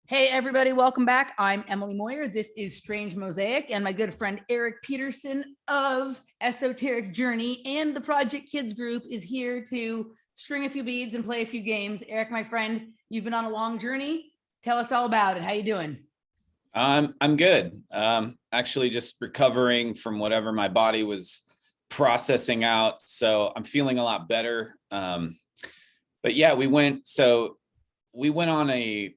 Hey, everybody, welcome back. I'm Emily Moyer. This is Strange Mosaic, and my good friend Erik Peterson of Esoteric Journey and the Project Kids group is here to string a few beads and play a few games. Erik, my friend, you've been on a long journey. Tell us all about it. How you doing? I'm good. Actually just recovering from whatever my body was processing out. So I'm feeling a lot better. But yeah, we went on a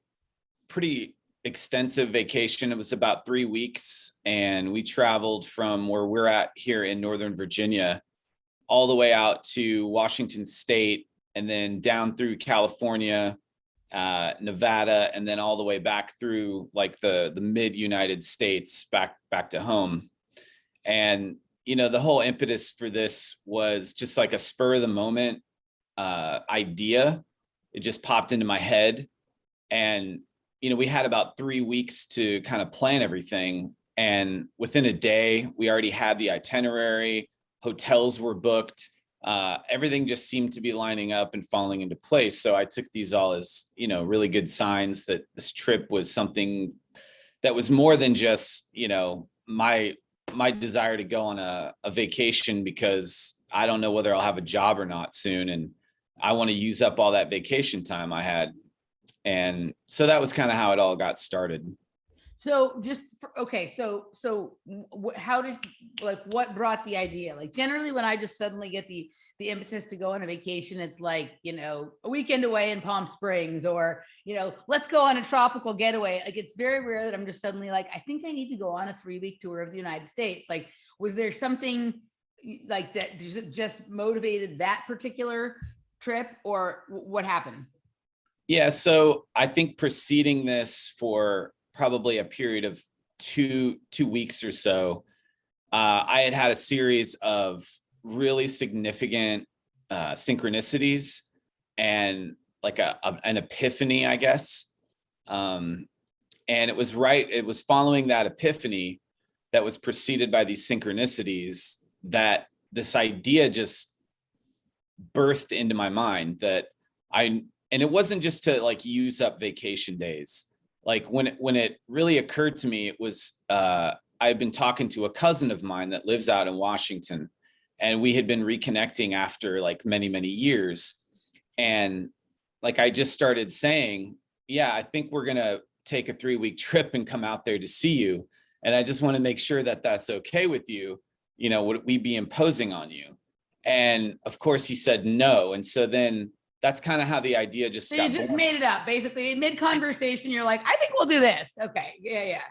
pretty extensive vacation. It was about 3 weeks, and we traveled from where we're at here in Northern Virginia all the way out to Washington State, and then down through California, Nevada, and then all the way back through like the mid United States back to home. And the whole impetus for this was just like a spur of the moment idea. It just popped into my head, and we had about 3 weeks to kind of plan everything. And within a day, we already had the itinerary, hotels were booked. Everything just seemed to be lining up and falling into place. So I took these all as, really good signs that this trip was something that was more than just, my desire to go on a vacation, because I don't know whether I'll have a job or not soon. And I want to use up all that vacation time I had. And so that was kind of how it all got started. So how did, like, what brought the idea? Like, generally when I just suddenly get the impetus to go on a vacation, it's like, a weekend away in Palm Springs, or, let's go on a tropical getaway. Like, it's very rare that I'm just suddenly like, I think I need to go on a 3-week tour of the United States. Like, was there something like that just motivated that particular trip, or what happened? Yeah, so I think preceding this for probably a period of two weeks or so, I had a series of really significant synchronicities and like an epiphany, I guess. And it was following that epiphany that was preceded by these synchronicities that this idea just birthed into my mind, and it wasn't just to like use up vacation days. Like when it really occurred to me, it was I've been talking to a cousin of mine that lives out in Washington, and we had been reconnecting after like many years. And like I just started saying, yeah, I think we're gonna take a 3-week trip and come out there to see you. And I just want to make sure that that's okay with you. Would we be imposing on you? And of course he said no. And so then that's kind of how the idea just got You just born. made it up, basically. Mid conversation, you're like, I think we'll do this. Okay. Yeah.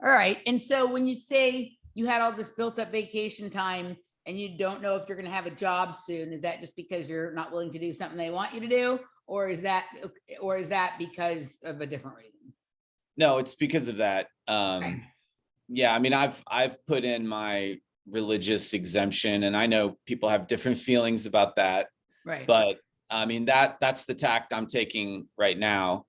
All right. And so when you say you had all this built up vacation time and you don't know if you're going to have a job soon, is that just because you're not willing to do something they want you to do? Or is that because of a different reason? No, it's because of that. Okay. Yeah, I mean, I've put in my religious exemption, and I know people have different feelings about that. Right. But I mean, that's the tact I'm taking right now.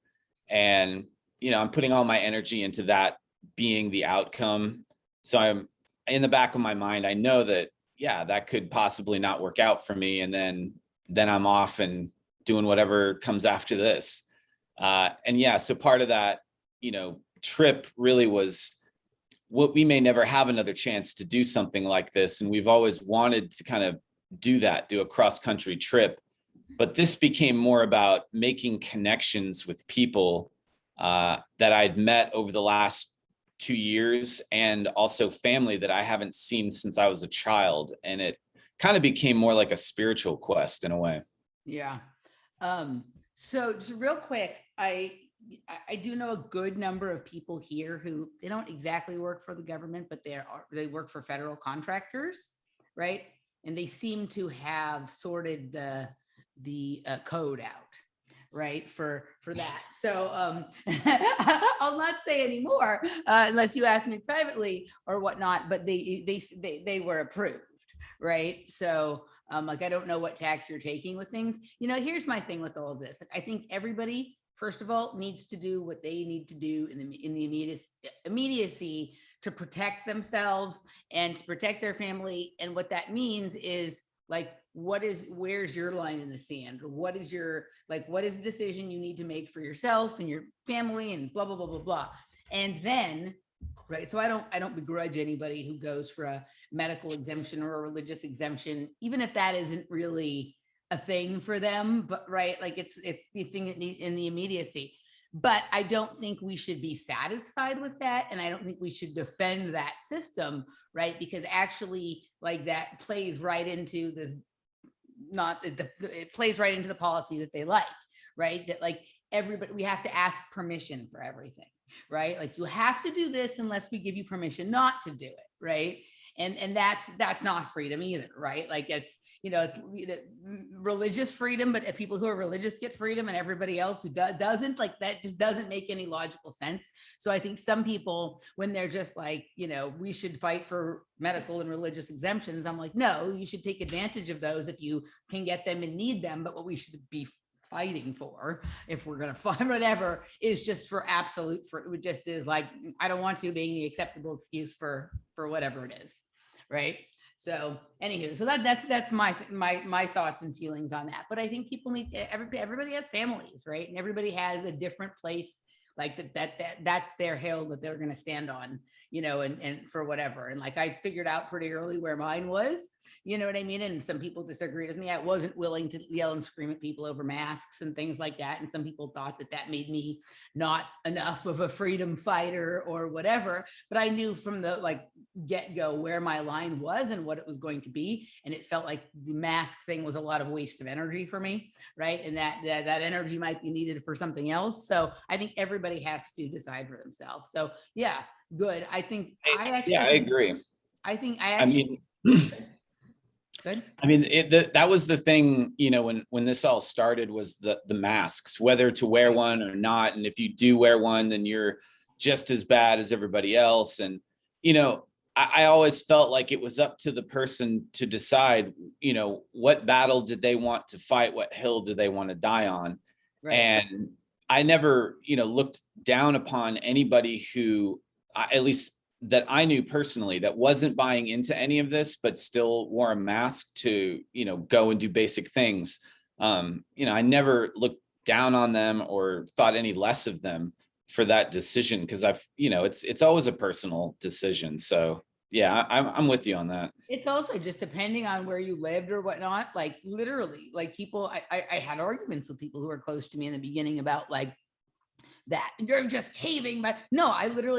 And, I'm putting all my energy into that being the outcome. So I'm in the back of my mind, I know that, yeah, that could possibly not work out for me. And then I'm off and doing whatever comes after this. And yeah, so part of that, trip really was what we may never have another chance to do something like this. And we've always wanted to kind of do a cross-country trip. But this became more about making connections with people that I'd met over the last 2 years, and also family that I haven't seen since I was a child. And it kind of became more like a spiritual quest in a way. Yeah. So just real quick, I do know a good number of people here who they don't exactly work for the government, but they work for federal contractors, right? And they seem to have sorted the code out, right, for that. So I'll not say anymore unless you ask me privately or whatnot, but they were approved, right? So like, I don't know what tax you're taking with things. Here's my thing with all of this. I think everybody, first of all, needs to do what they need to do in the immediacy to protect themselves and to protect their family. And what that means is, like, where's your line in the sand, or what is the decision you need to make for yourself and your family and blah, blah, blah, blah, blah. And then, right. So I don't begrudge anybody who goes for a medical exemption or a religious exemption, even if that isn't really a thing for them, but right. Like it's the thing that needs in the immediacy. But I don't think we should be satisfied with that. And I don't think we should defend that system, right? Because actually, like, that plays right into this, it plays right into the policy that they like, right? That like everybody, we have to ask permission for everything, right? Like, you have to do this unless we give you permission not to do it, right? And that's not freedom either, right? Like it's religious freedom, but people who are religious get freedom and everybody else who doesn't, like, that just doesn't make any logical sense. So I think some people, when they're just like, we should fight for medical and religious exemptions, I'm like, no, you should take advantage of those if you can get them and need them. But what we should be fighting for, if we're going to find whatever, is just for absolute, it just is like, I don't want to, being the acceptable excuse for whatever it is. Right. So anywho, so that's my thoughts and feelings on that. But I think people need everybody has families, right? And everybody has a different place, like that's their hill that they're going to stand on, and for whatever. And like, I figured out pretty early where mine was, you know what I mean? And some people disagreed with me. I wasn't willing to yell and scream at people over masks and things like that. And some people thought that made me not enough of a freedom fighter or whatever. But I knew from the get-go where my line was and what it was going to be. And it felt like the mask thing was a lot of waste of energy for me, right? And that energy might be needed for something else. So I think everybody has to decide for themselves. So yeah, good. I think I agree. Good. I mean, that was the thing, when this all started, was the masks, whether to wear one or not. And if you do wear one, then you're just as bad as everybody else. And, I always felt like it was up to the person to decide, what battle did they want to fight? What hill do they want to die on? Right. And I never, looked down upon anybody who, at least that I knew personally, that wasn't buying into any of this, but still wore a mask to, go and do basic things. I never looked down on them or thought any less of them for that decision, because it's always a personal decision. So yeah, I'm with you on that. It's also just depending on where you lived or whatnot. Like literally, like people, I had arguments with people who were close to me in the beginning about that you're just caving. But no,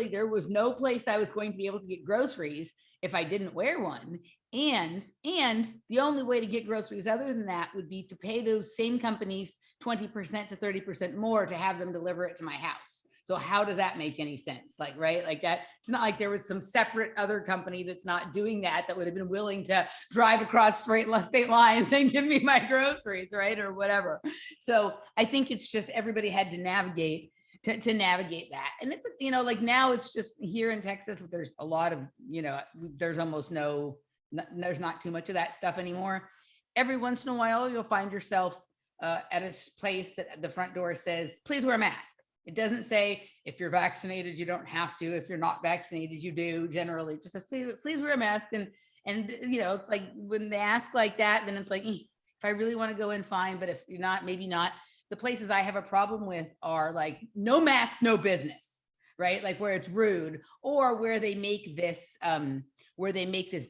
there was no place I was going to be able to get groceries if I didn't wear one. And the only way to get groceries other than that would be to pay those same companies 20% to 30% more to have them deliver it to my house. So how does that make any sense? Like, right? Like that, it's not like there was some separate other company that's not doing that would have been willing to drive across state lines and give me my groceries, right? Or whatever. So I think it's just everybody had to navigate that. And it's, now it's just here in Texas, there's a lot of, there's almost there's not too much of that stuff anymore. Every once in a while, you'll find yourself at a place that the front door says, please wear a mask. It doesn't say if you're vaccinated, you don't have to. If you're not vaccinated, you do. Generally, it just says, please wear a mask. And it's like when they ask like that, then it's like, if I really want to go in, fine. But if you're not, maybe not. The places I have a problem with are like no mask, no business, right? Like where it's rude, or where they make this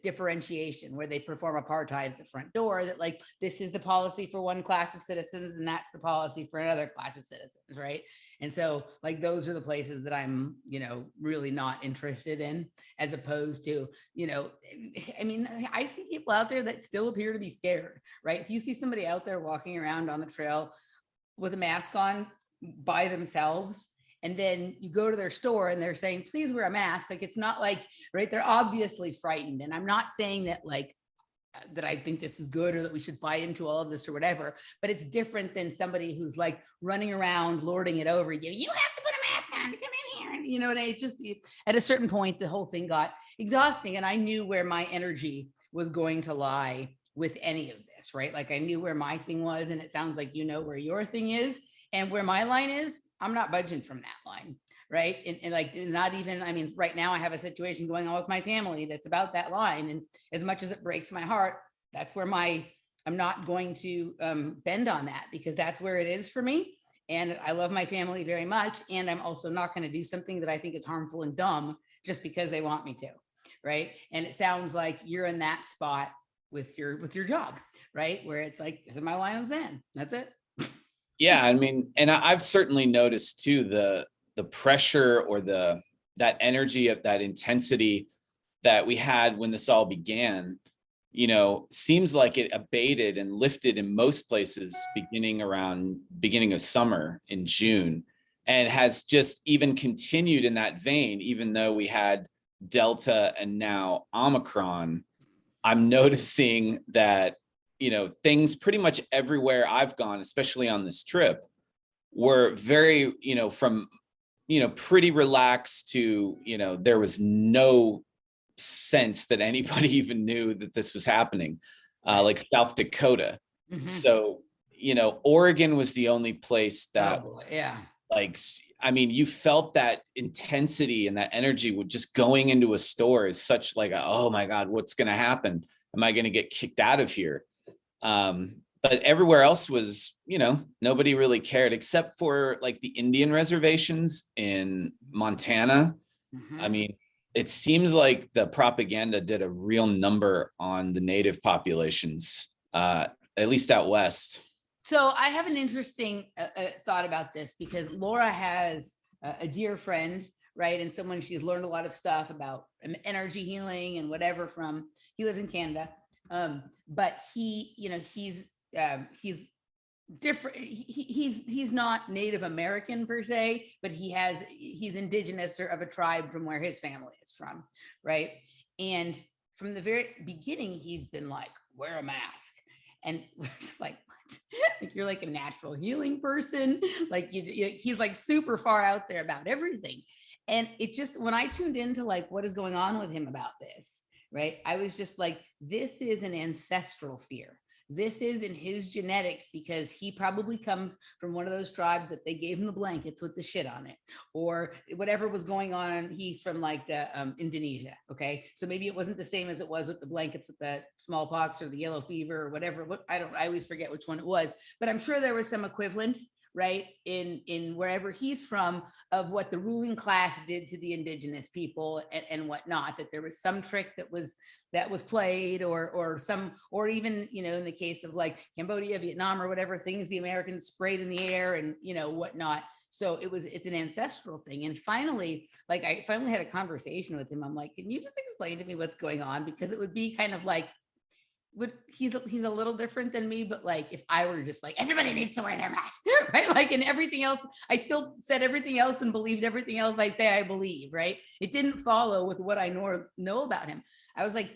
differentiation, where they perform apartheid at the front door, that like, this is the policy for one class of citizens and that's the policy for another class of citizens, right? And so like, those are the places that I'm, really not interested in, as opposed to, I see people out there that still appear to be scared, right? If you see somebody out there walking around on the trail with a mask on by themselves, and then you go to their store and they're saying, please wear a mask. Like, it's not like, right, they're obviously frightened. And I'm not saying that that I think this is good or that we should buy into all of this or whatever, but it's different than somebody who's like running around lording it over you. You have to put a mask on to come in here. And it just, at a certain point, the whole thing got exhausting, and I knew where my energy was going to lie with any of this, right? Like, I knew where my thing was, and it sounds like where your thing is, and where my line is. I'm not budging from that line, right? And like, not even, right now I have a situation going on with my family that's about that line. And as much as it breaks my heart, that's where my I'm not going to bend on that because that's where it is for me. And I love my family very much. And I'm also not going to do something that I think is harmful and dumb just because they want me to. Right. And it sounds like you're in that spot with your job, right? Where it's like, this is my line of Zen. That's it. Yeah, I mean, and I've certainly noticed too the pressure or that energy of that intensity that we had when this all began, seems like it abated and lifted in most places beginning of summer in June, and has just even continued in that vein, even though we had Delta and now Omicron. I'm noticing that, things pretty much everywhere I've gone, especially on this trip, were very, from, pretty relaxed to, there was no sense that anybody even knew that this was happening, like South Dakota. Mhm. So, Oregon was the only place that, Oh, boy, yeah. like, I mean, you felt that intensity and that energy with just going into a store is such like, oh my God, what's going to happen? Am I going to get kicked out of here? But everywhere else was, nobody really cared except for like the Indian reservations in Montana. Mhm. I mean, it seems like the propaganda did a real number on the native populations, at least out west. So I have an interesting thought about this because Laura has a dear friend, right? And someone she's learned a lot of stuff about energy healing and whatever from, he lives in Canada. But he's different. He's not Native American per se, but he's indigenous of a tribe from where his family is from, right? And from the very beginning, he's been like, wear a mask. And we're just like, like you're like a natural healing person, like he's like super far out there about everything. And it just, when I tuned into like what is going on with him about this, right, I was just like, this is an ancestral fear. This is in his genetics because he probably comes from one of those tribes that they gave him the blankets with the shit on it, or whatever was going on. He's from like the Indonesia. Okay, so maybe it wasn't the same as it was with the blankets with the smallpox or the yellow fever or whatever. I always forget which one it was, but I'm sure there was some equivalent, right, in wherever he's from, of what the ruling class did to the indigenous people and whatnot. That there was some trick that was played, or even, in the case of like Cambodia, Vietnam, or whatever, things the Americans sprayed in the air and whatnot. So it's an ancestral thing. And finally, like I finally had a conversation with him. I'm like, can you just explain to me what's going on? Because it would be kind of like, he's a little different than me, but like if I were just like, everybody needs to wear their mask, right? Like, and everything else, I still said everything else and believed everything else I say I believe, right? It didn't follow with what I know about him. I was like,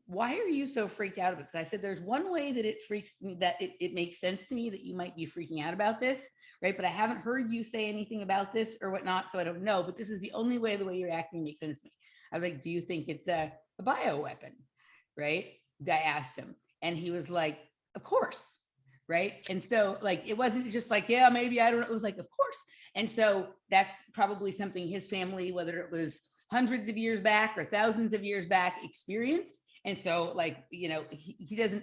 why are you so freaked out about this? I said, there's one way that it freaks me, that it makes sense to me that you might be freaking out about this, right? But I haven't heard you say anything about this or whatnot, so I don't know. But this is the only way the way you're acting makes sense to me. I was like, do you think it's a bioweapon, right? I asked him, and he was like, of course, right? And so like, it wasn't just like, yeah, maybe, I don't know. It was like, of course. And so that's probably something his family, whether it was hundreds of years back or thousands of years back, experienced. And so like, he's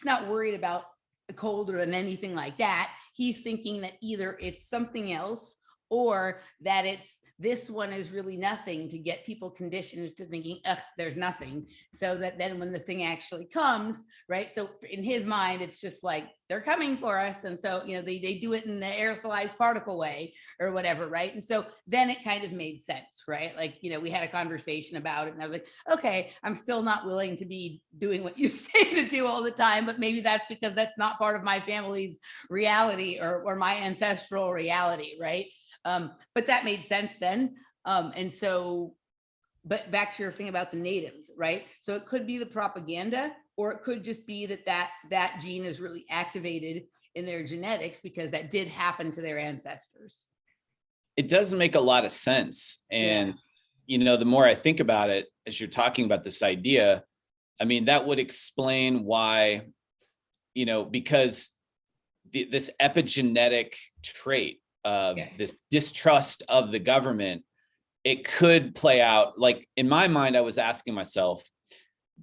not worried about the cold or anything like that. He's thinking that either it's something else, or that this one is really nothing, to get people conditioned to thinking, ugh, there's nothing. So that then when the thing actually comes, right? So in his mind, it's just like, they're coming for us. And so, they do it in the aerosolized particle way or whatever, right? And so then it kind of made sense, right? Like, we had a conversation about it, and I was like, okay, I'm still not willing to be doing what you say to do all the time, but maybe that's because that's not part of my family's reality or my ancestral reality, right? But that made sense then. And so, but back to your thing about the natives, right? So it could be the propaganda, or it could just be that gene is really activated in their genetics because that did happen to their ancestors. It does make a lot of sense. And, the more I think about it, as you're talking about this idea, I mean, that would explain why, because this epigenetic trait of this distrust of the government, it could play out. Like in my mind, I was asking myself,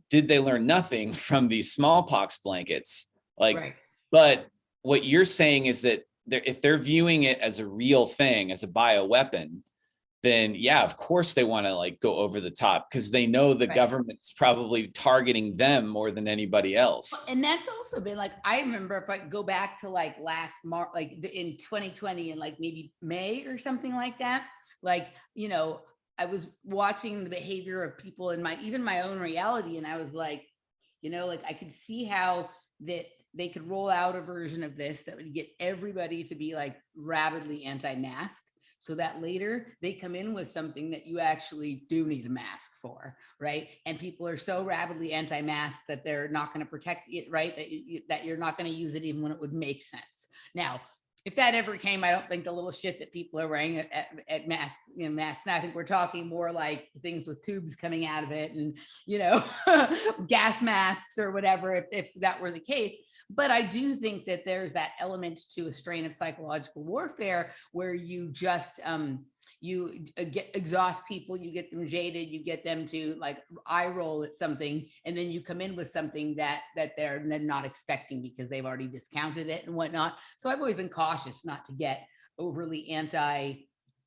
did they learn nothing from these smallpox blankets? Like, Right. but what you're saying is that if they're viewing it as a real thing, as a bioweapon, then yeah, of course they want to like go over the top because they know the Right. government's probably targeting them more than anybody else. And that's also been like, I remember if I go back to like last March, like in 2020 and like maybe May or something like that, like, I was watching the behavior of people in even my own reality. And I was like, like I could see how that they could roll out a version of this that would get everybody to be like rabidly anti-mask, so that later they come in with something that you actually do need a mask for, right? And people are so rabidly anti-mask that they're not going to protect it, right? That you're not going to use it even when it would make sense. Now, if that ever came, I don't think the little shit that people are wearing at masks, masks. Now I think we're talking more like things with tubes coming out of it and, gas masks or whatever, if that were the case. But I do think that there's that element to a strain of psychological warfare where you just you exhaust people, you get them jaded, you get them to like eye roll at something, and then you come in with something that they're not expecting because they've already discounted it and whatnot. So I've always been cautious not to get overly anti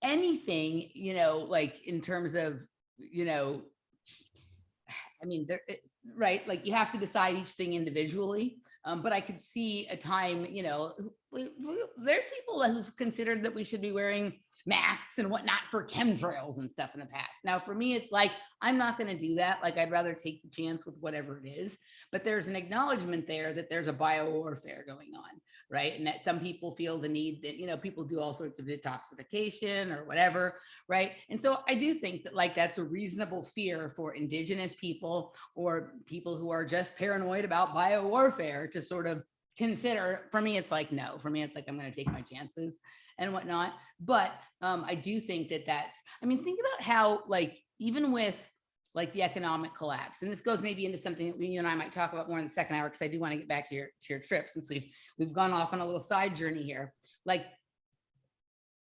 anything, like in terms of, I mean, right, like you have to decide each thing individually. But I could see a time, there's people who've considered that we should be wearing masks and whatnot for chemtrails and stuff in the past. Now, for me, it's like, I'm not going to do that. Like, I'd rather take the chance with whatever it is. But there's an acknowledgement there that there's a biowarfare going on, right? And that some people feel the need that, people do all sorts of detoxification or whatever, right? And so I do think that like that's a reasonable fear for indigenous people or people who are just paranoid about biowarfare to sort of consider. For me, it's like, no, for me, it's like, I'm going to take my chances and whatnot. But I do think that think about how, like, even with like the economic collapse, and this goes maybe into something that you and I might talk about more in the second hour, because I do want to get back to your trip, since we've gone off on a little side journey here. Like,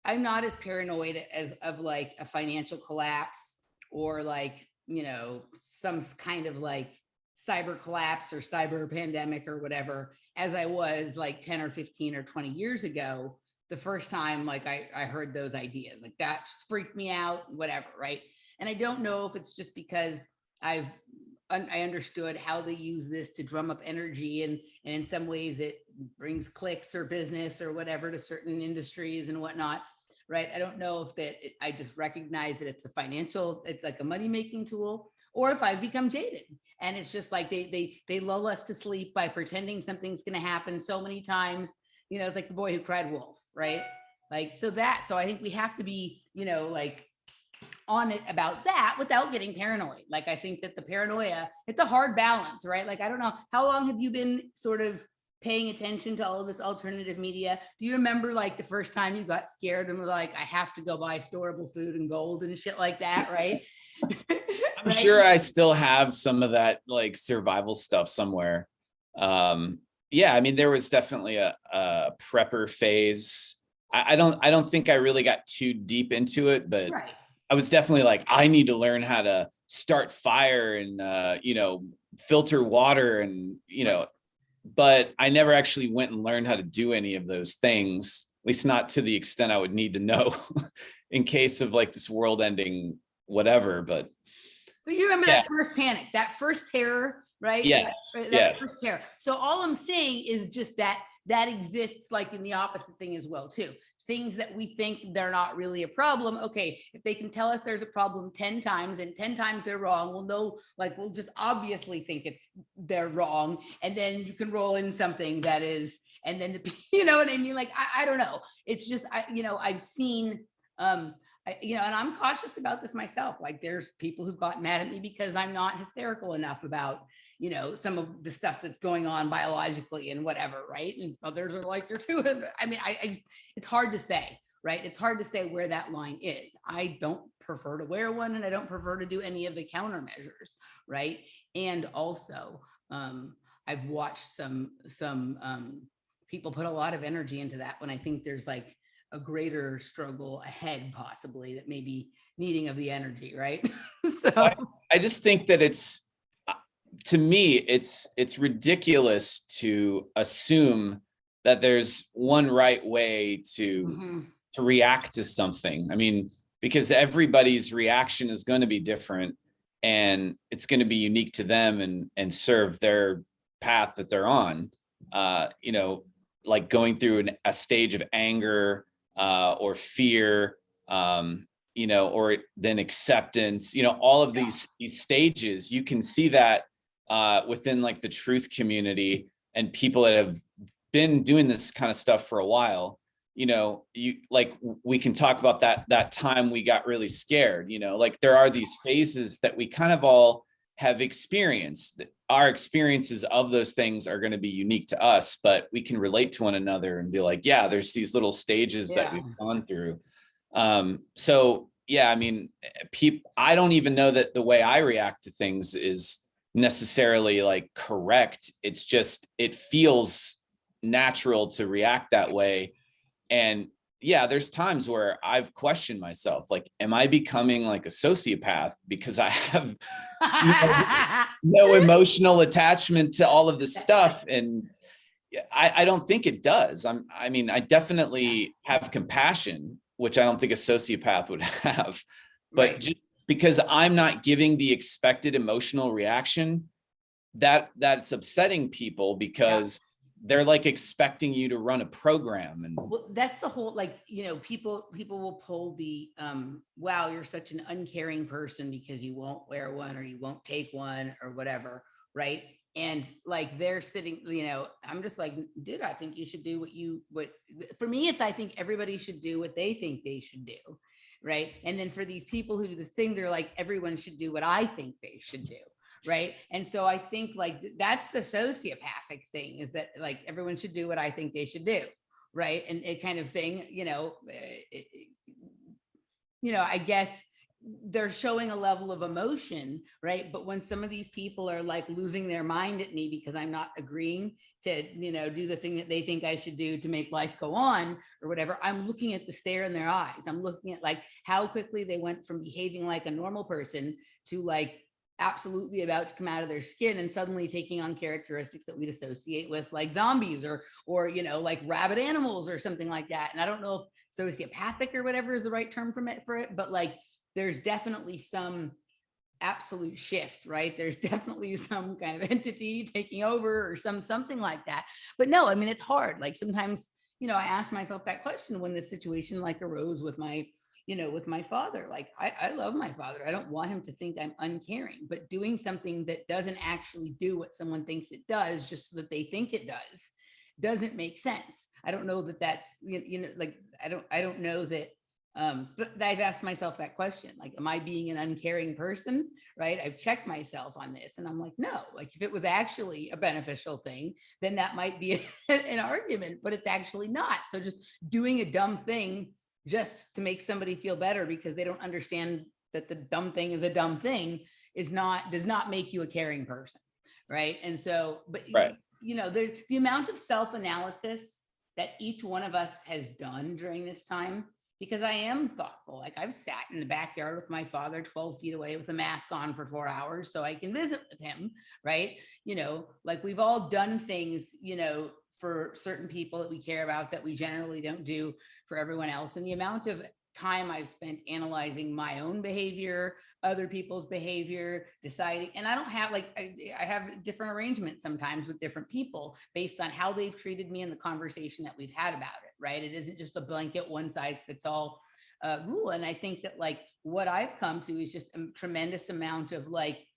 I'm not as paranoid as of like a financial collapse or like, some kind of like cyber collapse or cyber pandemic or whatever, as I was like 10 or 15 or 20 years ago, the first time like I heard those ideas. Like, that freaked me out, whatever, right? And I don't know if it's just because I understood how they use this to drum up energy, and in some ways it brings clicks or business or whatever to certain industries and whatnot, right? I don't know if I just recognize that it's like a money-making tool, or if I've become jaded and it's just like they lull us to sleep by pretending something's going to happen so many times. It's like the boy who cried wolf, right? Like, so I think we have to be, like on it about that without getting paranoid. Like, I think that the paranoia, it's a hard balance, right? Like, I don't know, how long have you been sort of paying attention to all of this alternative media? Do you remember like the first time you got scared and were like, I have to go buy storable food and gold and shit like that, right? I'm sure I still have some of that like survival stuff somewhere. Yeah, I mean, there was definitely a prepper phase. I don't think I really got too deep into it, but right. I was definitely like, I need to learn how to start fire and filter water and but I never actually went and learned how to do any of those things, at least not to the extent I would need to know in case of like this world ending whatever. But you remember that first panic, that first terror, right? Yes. That first terror. So all I'm saying is just that exists like in the opposite thing as well too. Things that we think they're not really a problem. Okay, if they can tell us there's a problem 10 times and 10 times they're wrong, we'll know, like, we'll just obviously think they're wrong. And then you can roll in something that is, and then, you know what I mean? Like, I don't know. It's just, I've seen, and I'm cautious about this myself. Like, there's people who've gotten mad at me because I'm not hysterical enough about, some of the stuff that's going on biologically and whatever, right? And others are like, you're too, I mean, I just, it's hard to say, right? It's hard to say where that line is. I don't prefer to wear one, and I don't prefer to do any of the countermeasures, right? And also, I've watched some people put a lot of energy into that when I think there's like a greater struggle ahead, possibly, that may be needing of the energy, right? So I just think that it's to me, it's ridiculous to assume that there's one right way to react to something. I mean, because everybody's reaction is going to be different, and it's going to be unique to them and serve their path that they're on. You know, like going through a stage of anger or fear, you know, or then acceptance, you know, all of these stages, you can see that within like the truth community and people that have been doing this kind of stuff for a while. You know, you like, we can talk about that time we got really scared, you know, like there are these phases that we kind of all have experienced. Our experiences of those things are going to be unique to us, but we can relate to one another and be like, yeah, there's these little stages that we've gone through. So yeah, I mean, I don't even know that the way I react to things is necessarily like correct. It's just, it feels natural to react that way. And yeah, there's times where I've questioned myself, like, am I becoming like a sociopath because I have no emotional attachment to all of this stuff? And I don't think it does. I mean, I definitely have compassion, which I don't think a sociopath would have, but just because I'm not giving the expected emotional reaction, that's upsetting people because they're like expecting you to run a program. And well, that's the whole, like, you know, people will pull the wow, you're such an uncaring person because you won't wear one or you won't take one or whatever, right? And like they're sitting, you know, I'm just like, dude, I think you should do what for me, it's, I think everybody should do what they think they should do, right? And then for these people who do this thing, they're like, everyone should do what I think they should do. Right. And so I think like that's the sociopathic thing, is that like everyone should do what I think they should do. Right. And it kind of thing, you know, I guess they're showing a level of emotion, right? But when some of these people are like losing their mind at me because I'm not agreeing to, you know, do the thing that they think I should do to make life go on or whatever, I'm looking at the stare in their eyes. I'm looking at like how quickly they went from behaving like a normal person to like absolutely about to come out of their skin and suddenly taking on characteristics that we'd associate with like zombies or you know, like rabid animals or something like that. And I don't know if sociopathic or whatever is the right term for it, but like there's definitely some absolute shift, right? There's definitely some kind of entity taking over or something like that. But no, I mean, it's hard. Like sometimes, you know, I ask myself that question when this situation like arose with my, you know, with my father. Like I love my father. I don't want him to think I'm uncaring, but doing something that doesn't actually do what someone thinks it does just so that they think it does doesn't make sense. I don't know that that's, you know, like I don't know that. But I've asked myself that question, like, am I being an uncaring person? Right. I've checked myself on this and I'm like, no, like if it was actually a beneficial thing, then that might be an argument, but it's actually not. So just doing a dumb thing just to make somebody feel better because they don't understand that the dumb thing is a dumb thing does not make you a caring person. Right. And so, but you know, the amount of self-analysis that each one of us has done during this time, because I am thoughtful. Like I've sat in the backyard with my father 12 feet away with a mask on for 4 hours so I can visit with him. Right. You know, like we've all done things, you know, for certain people that we care about that we generally don't do for everyone else. And the amount of time I've spent analyzing my own behavior, other people's behavior, deciding, and I don't have like, I have different arrangements sometimes with different people based on how they've treated me and the conversation that we've had about it, right? It isn't just a blanket one size fits all rule. And I think that like what I've come to is just a tremendous amount of like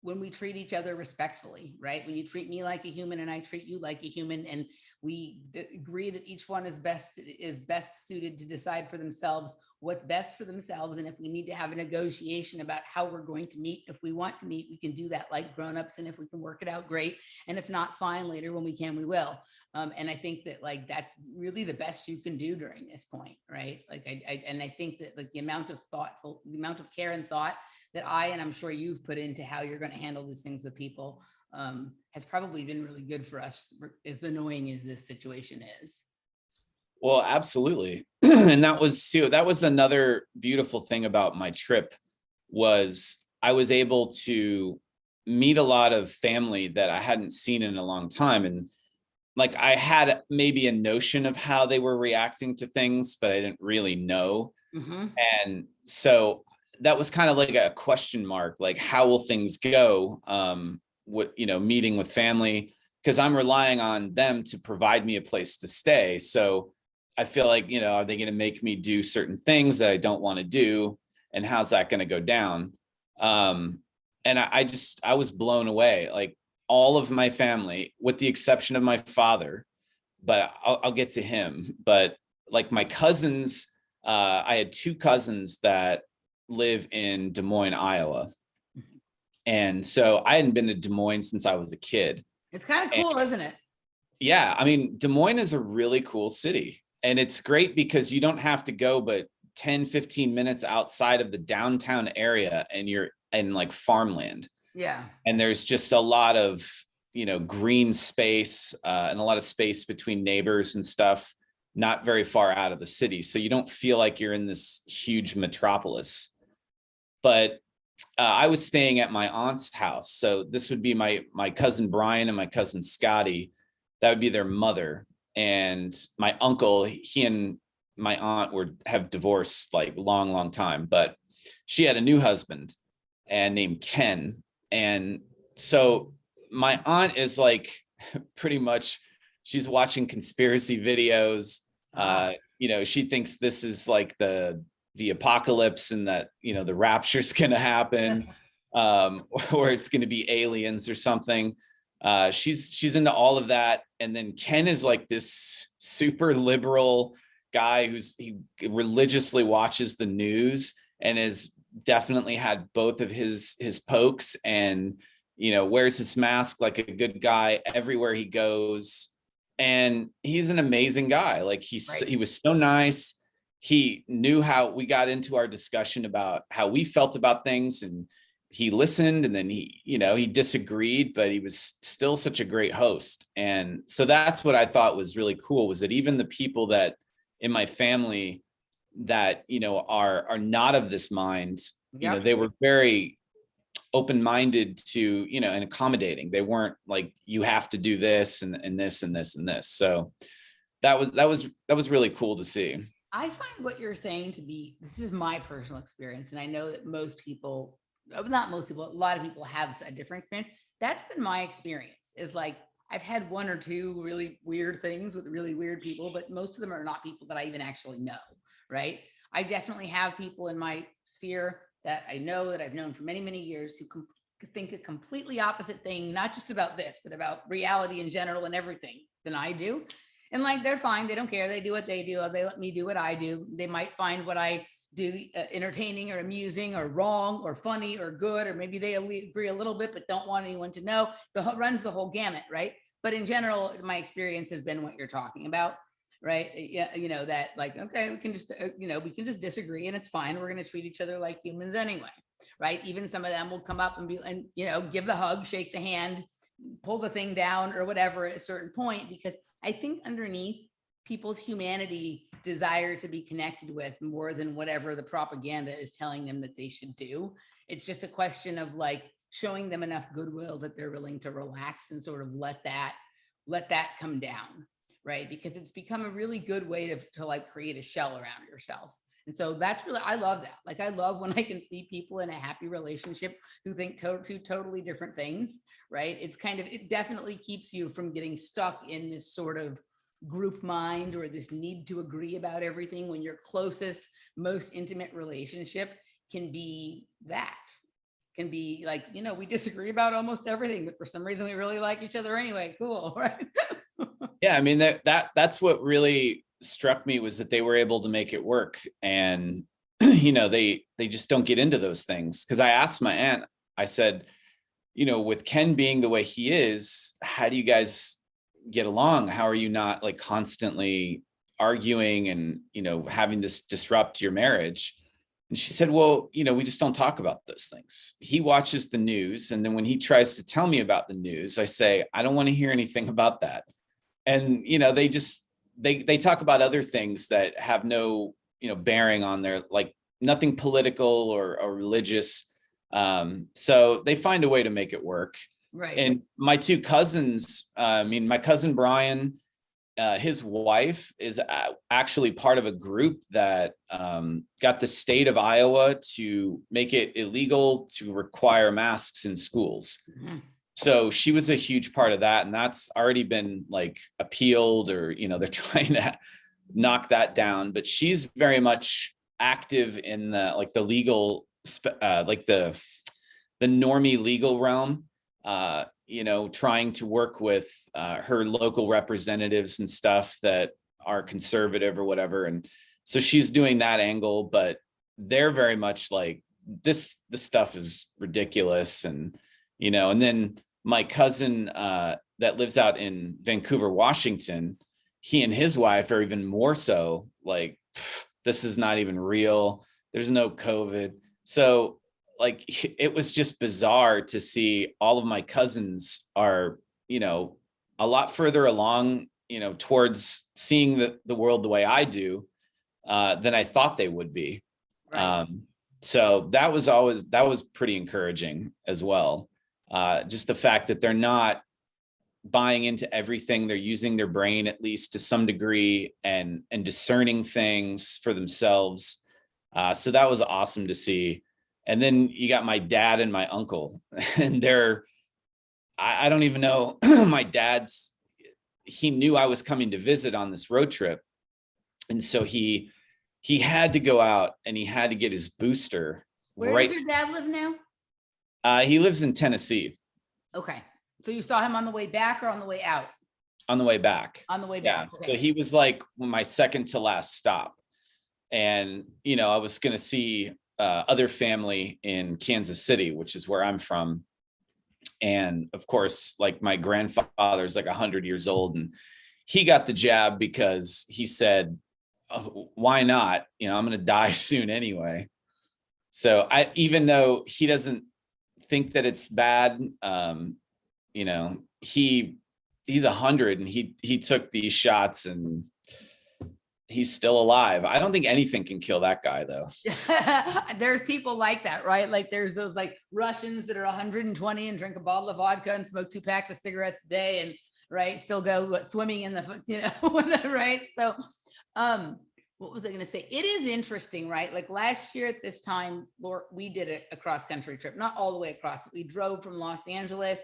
when we treat each other respectfully, right? When you treat me like a human and I treat you like a human, and we agree that each one is best suited to decide for themselves what's best for themselves. And if we need to have a negotiation about how we're going to meet, if we want to meet, we can do that like grownups. And if we can work it out, great. And if not, fine, later when we can, we will. And I think that like, that's really the best you can do during this point, right? Like, I think that like the amount of care and thought that and I'm sure you've put into how you're going to handle these things with people has probably been really good for us, as annoying as this situation is. Well, absolutely. And that was another beautiful thing about my trip was I was able to meet a lot of family that I hadn't seen in a long time. And like I had maybe a notion of how they were reacting to things, but I didn't really know. Mm-hmm. And so that was kind of like a question mark, like how will things go? What, meeting with family, because I'm relying on them to provide me a place to stay. So I feel like, are they going to make me do certain things that I don't want to do? And how's that going to go down? And I was blown away. Like all of my family, with the exception of my father, but I'll get to him. But like my cousins, I had two cousins that live in Des Moines, Iowa. And so I hadn't been to Des Moines since I was a kid. It's kind of cool, isn't it? Yeah. I mean, Des Moines is a really cool city. And it's great because you don't have to go but 10, 15 minutes outside of the downtown area and you're in like farmland. Yeah. And there's just a lot of, green space and a lot of space between neighbors and stuff, not very far out of the city. So you don't feel like you're in this huge metropolis. But I was staying at my aunt's house. So this would be my cousin Brian and my cousin Scotty. That would be their mother. And my uncle, he and my aunt have divorced like long, long time, but she had a new husband and named Ken. And so my aunt is like pretty much, she's watching conspiracy videos. She thinks this is like the apocalypse and that, the rapture's going to happen, or it's going to be aliens or something. She's into all of that. And then Ken is like this super liberal guy he religiously watches the news and has definitely had both of his pokes, and wears his mask like a good guy everywhere he goes. And he's an amazing guy. Like he was so nice. He knew how we got into our discussion about how we felt about things, and he listened, and then he disagreed, but he was still such a great host. And so that's what I thought was really cool, was that even the people that in my family that, are not of this mind, they were very open-minded to, and accommodating. They weren't like, you have to do this and this and this and this. So that was really cool to see. I find what you're saying to be, this is my personal experience. And I know that most people, not most people, a lot of people have a different experience. That's been my experience, is like, I've had one or two really weird things with really weird people, but most of them are not people that I even actually know. Right. I definitely have people in my sphere that I know, that I've known for many, many years, who think a completely opposite thing, not just about this, but about reality in general and everything than I do. And like, they're fine. They don't care. They do what they do. They let me do what I do. They might find what I do entertaining or amusing or wrong or funny or good, or maybe they agree a little bit, but don't want anyone to know. Runs the whole gamut, right? But in general, my experience has been what you're talking about, right? Yeah, that like, okay, we can just disagree and it's fine. We're going to treat each other like humans anyway, right? Even some of them will come up and give the hug, shake the hand, pull the thing down or whatever at a certain point, because I think underneath people's humanity desire to be connected with more than whatever the propaganda is telling them that they should do. It's just a question of like showing them enough goodwill that they're willing to relax and sort of let that come down, right? Because it's become a really good way to like create a shell around yourself. And so that's really, I love that. Like, I love when I can see people in a happy relationship who think two totally different things, right? It definitely keeps you from getting stuck in this sort of group mind or this need to agree about everything, when your closest, most intimate relationship can be like, we disagree about almost everything, but for some reason we really like each other anyway. Cool, right? Yeah, I mean, that's what really struck me, was that they were able to make it work. And they just don't get into those things. Because I asked my aunt, I said, with Ken being the way he is, how do you guys get along? How are you not like constantly arguing and having this disrupt your marriage? And she said, well, we just don't talk about those things. He watches the news, and then when he tries to tell me about the news, I say, I don't want to hear anything about that. And they talk about other things that have no bearing on their, like, nothing political or religious. So they find a way to make it work. Right. And my two cousins, my cousin Brian, his wife is actually part of a group that got the state of Iowa to make it illegal to require masks in schools. Mm-hmm. So she was a huge part of that, and that's already been like appealed, or they're trying to knock that down. But she's very much active in the legal, like the normie legal realm. Trying to work with her local representatives and stuff that are conservative or whatever. And so she's doing that angle, but they're very much like this stuff is ridiculous. And then my cousin that lives out in Vancouver, Washington, he and his wife are even more so like, this is not even real. There's no COVID. So like, it was just bizarre to see all of my cousins are, a lot further along, towards seeing the world the way I do, than I thought they would be. Right. So that was pretty encouraging as well. Just the fact that they're not buying into everything. They're using their brain, at least to some degree, and discerning things for themselves. So that was awesome to see. And then you got my dad and my uncle, and I don't even know, my dad's, he knew I was coming to visit on this road trip. And so he had to go out and he had to get his booster. Where does your dad live now? He lives in Tennessee. Okay. So you saw him on the way back or on the way out? On the way back. On the way back. Yeah. Okay. So he was like my second to last stop. And, I was going to see other family in Kansas City, which is where I'm from. And of course, like my grandfather's like 100 years old, and he got the jab because he said, oh, why not? I'm going to die soon anyway. So even though he doesn't think that it's bad, he's 100 and he took these shots and he's still alive. I don't think anything can kill that guy though. There's people like that, right? Like there's those like Russians that are 120 and drink a bottle of vodka and smoke 2 packs of cigarettes a day and right, still go swimming in the, right? So, what was I going to say? It is interesting, right? Like last year at this time, we did a cross country trip, not all the way across, but we drove from Los Angeles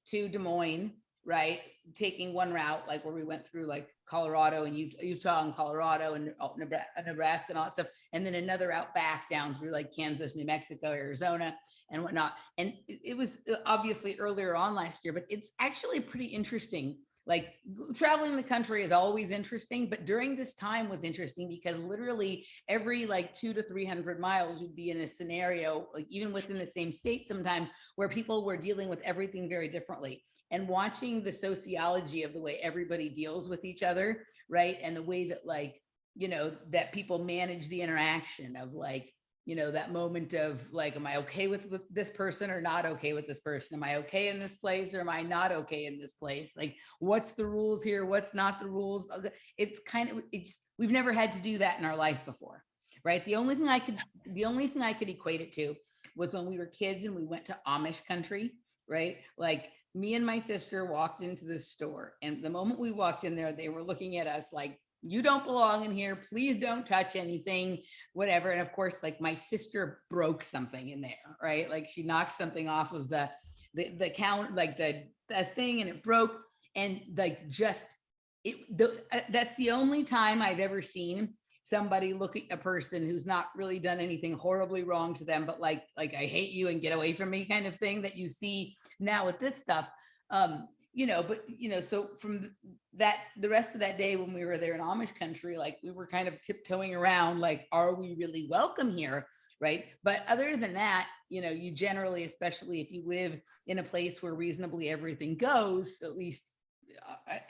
to Des Moines, right? Taking one route, like where we went through like Colorado and Utah and Colorado and Nebraska and all that stuff. And then another route back down through like Kansas, New Mexico, Arizona and whatnot. And it was obviously earlier on last year, but it's actually pretty interesting. Like traveling the country is always interesting, but during this time was interesting because literally every like 200 to 300 miles you'd be in a scenario, like even within the same state sometimes, where people were dealing with everything very differently. And watching the sociology of the way everybody deals with each other, right? And the way that like, that people manage the interaction of like, that moment of like, am I okay with this person or not okay with this person? Am I okay in this place or am I not okay in this place? Like, what's the rules here? What's not the rules? We've never had to do that in our life before, right? The only thing I could equate it to was when we were kids and we went to Amish country, right? Like me and my sister walked into the store, and the moment we walked in there, they were looking at us like, you don't belong in here. Please don't touch anything, whatever. And of course, like my sister broke something in there, right? Like she knocked something off of the count, like the thing, and it broke. And like that's the only time I've ever seen somebody look at a person who's not really done anything horribly wrong to them, but like I hate you and get away from me kind of thing that you see now with this stuff. So from that, the rest of that day when we were there in Amish country, like we were kind of tiptoeing around, like, are we really welcome here? Right. But other than that, you generally, especially if you live in a place where reasonably everything goes, at least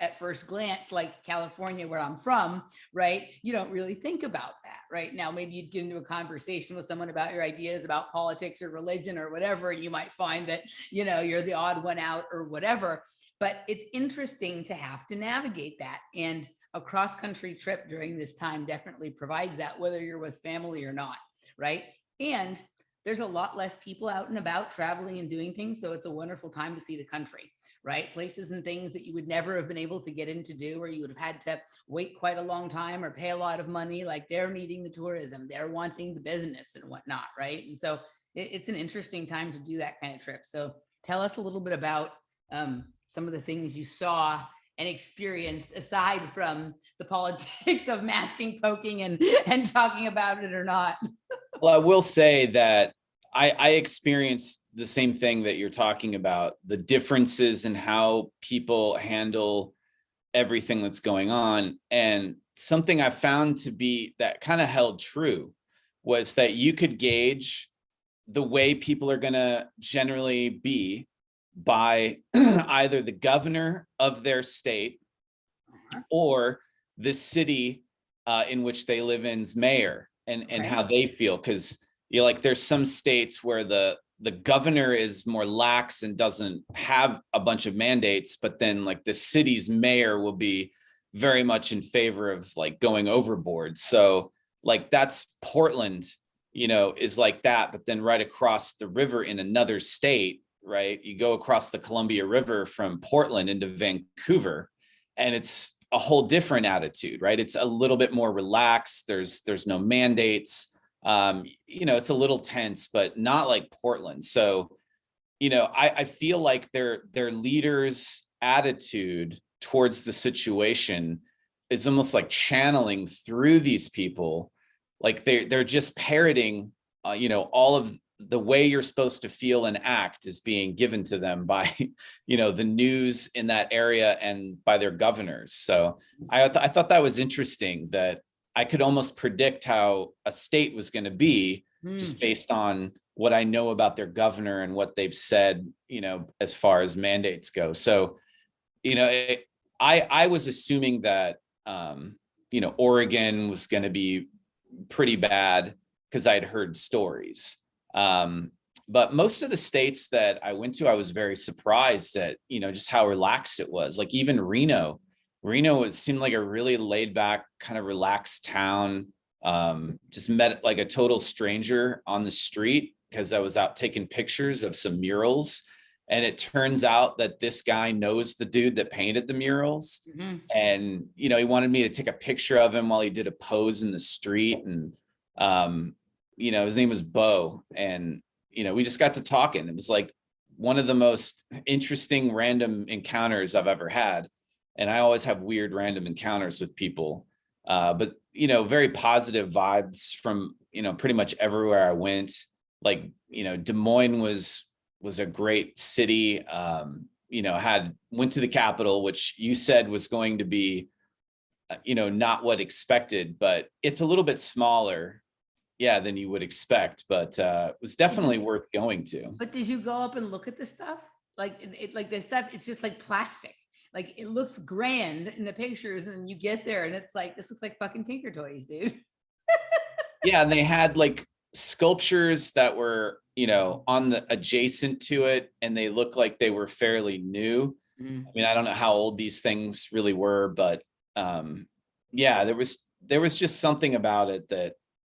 at first glance, like California, where I'm from, right? You don't really think about that, right? Now, maybe you'd get into a conversation with someone about your ideas about politics or religion or whatever, and you might find that, you're the odd one out or whatever. But it's interesting to have to navigate that. And a cross-country trip during this time definitely provides that, whether you're with family or not, right? And there's a lot less people out and about traveling and doing things. So it's a wonderful time to see the country, right? Places and things that you would never have been able to get in to do, or you would have had to wait quite a long time or pay a lot of money. Like they're needing the tourism, they're wanting the business and whatnot, right? And so it's an interesting time to do that kind of trip. So tell us a little bit about some of the things you saw and experienced aside from the politics of masking, poking, and talking about it or not. Well, I will say that I experienced the same thing that you're talking about, the differences in how people handle everything that's going on. And something I found to be that kind of held true was that you could gauge the way people are going to generally be by either the governor of their state or the city in which they live in's mayor, and how they feel. Because like there's some states where the governor is more lax and doesn't have a bunch of mandates, but then like the city's mayor will be very much in favor of like going overboard. So like that's Portland, is like that. But then right across the river in another state, right, you go across the Columbia River from Portland into Vancouver, and it's a whole different attitude, right? It's a little bit more relaxed. There's no mandates. It's a little tense, but not like Portland. So, I feel like their leaders' attitude towards the situation is almost like channeling through these people. Like they're just parroting, all of the way you're supposed to feel and act is being given to them by, the news in that area and by their governors. So I thought that was interesting, that I could almost predict how a state was going to be just based on what I know about their governor and what they've said, as far as mandates go. So, I was assuming that, Oregon was going to be pretty bad because I'd heard stories. But most of the states that I went to, I was very surprised at, just how relaxed it was. Like even Reno seemed like a really laid back, kind of relaxed town. Just met like a total stranger on the street because I was out taking pictures of some murals. And it turns out that this guy knows the dude that painted the murals. Mm-hmm. And, he wanted me to take a picture of him while he did a pose in the street. And, his name was Bo. And, we just got to talking. It was like one of the most interesting random encounters I've ever had. And I always have weird random encounters with people. But, very positive vibes from, pretty much everywhere I went. Like, Des Moines was a great city. Went to the Capitol, which you said was going to be, not what expected, but it's a little bit smaller, than you would expect, but it was definitely worth going to. But did you go up and look at the stuff? Like like the stuff, it's just like plastic. Like it looks grand in the pictures, and then you get there and it's like, this looks like fucking Tinker Toys, dude. Yeah, and they had like sculptures that were, on the adjacent to it, and they looked like they were fairly new. I mean, I don't know how old these things really were, but there was just something about it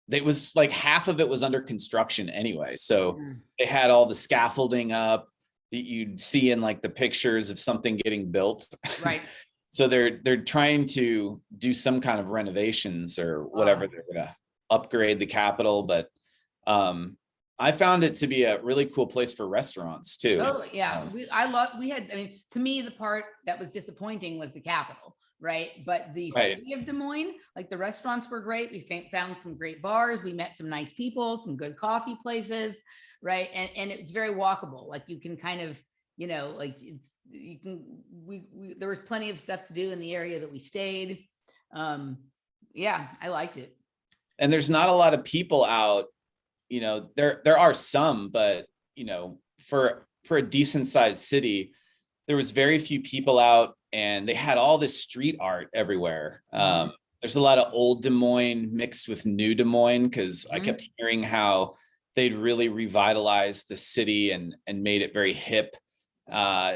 that was like half of it was under construction anyway. So they had all the scaffolding up that you'd see in like the pictures of something getting built. Right. So they're trying to do some kind of renovations or whatever. They're going to upgrade the Capitol, but I found it to be a really cool place for restaurants too. Oh yeah. To me, the part that was disappointing was the Capitol, right? But the city of Des Moines, like the restaurants were great. We found some great bars. We met some nice people, some good coffee places, right? And it's very walkable. Like you can kind of, there was plenty of stuff to do in the area that we stayed. I liked it. And there's not a lot of people out. There are some, but for a decent sized city, there was very few people out, and they had all this street art everywhere. There's a lot of old Des Moines mixed with new Des Moines, because I kept hearing how they'd really revitalized the city and made it very hip.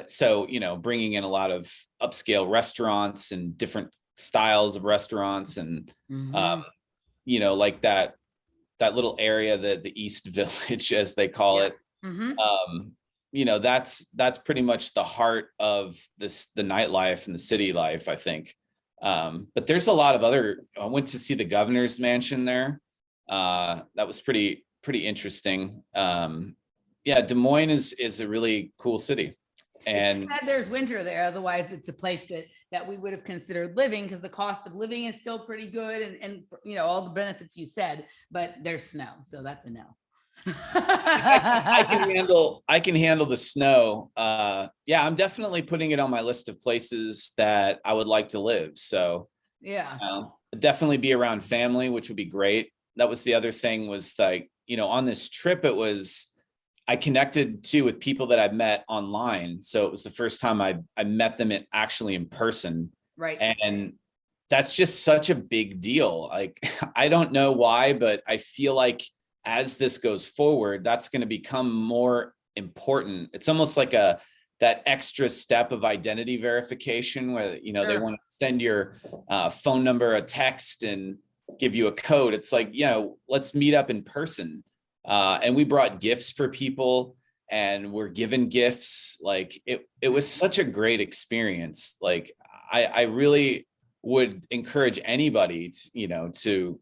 So, bringing in a lot of upscale restaurants and different styles of restaurants, and like that that little area, the East Village, as they call Yeah. it. Mhm. You know, that's pretty much the heart of the nightlife and the city life, I think. But there's a lot of other. I went to see the governor's mansion there. That was pretty interesting. Yeah, Des Moines is a really cool city. It's too And bad there's winter there. Otherwise, it's a place that we would have considered living, because the cost of living is still pretty good, and you know, all the benefits you said, but there's snow, so that's a no. I can handle the snow. Yeah, I'm definitely putting it on my list of places that I would like to live. So Yeah. definitely be around family, which would be great. That was the other thing, was like, you know, on this trip, I connected too with people that I've met online. So it was the first time I met them actually in person. Right. And that's just such a big deal. Like, I don't know why, but I feel like as this goes forward, that's going to become more important. It's almost like that extra step of identity verification where, you know, they Sure. want to send your phone number, a text, and give you a code. It's like, you know, let's meet up in person. And we brought gifts for people, and we're given gifts. Like, it was such a great experience. Like, I really would encourage anybody to, you know, to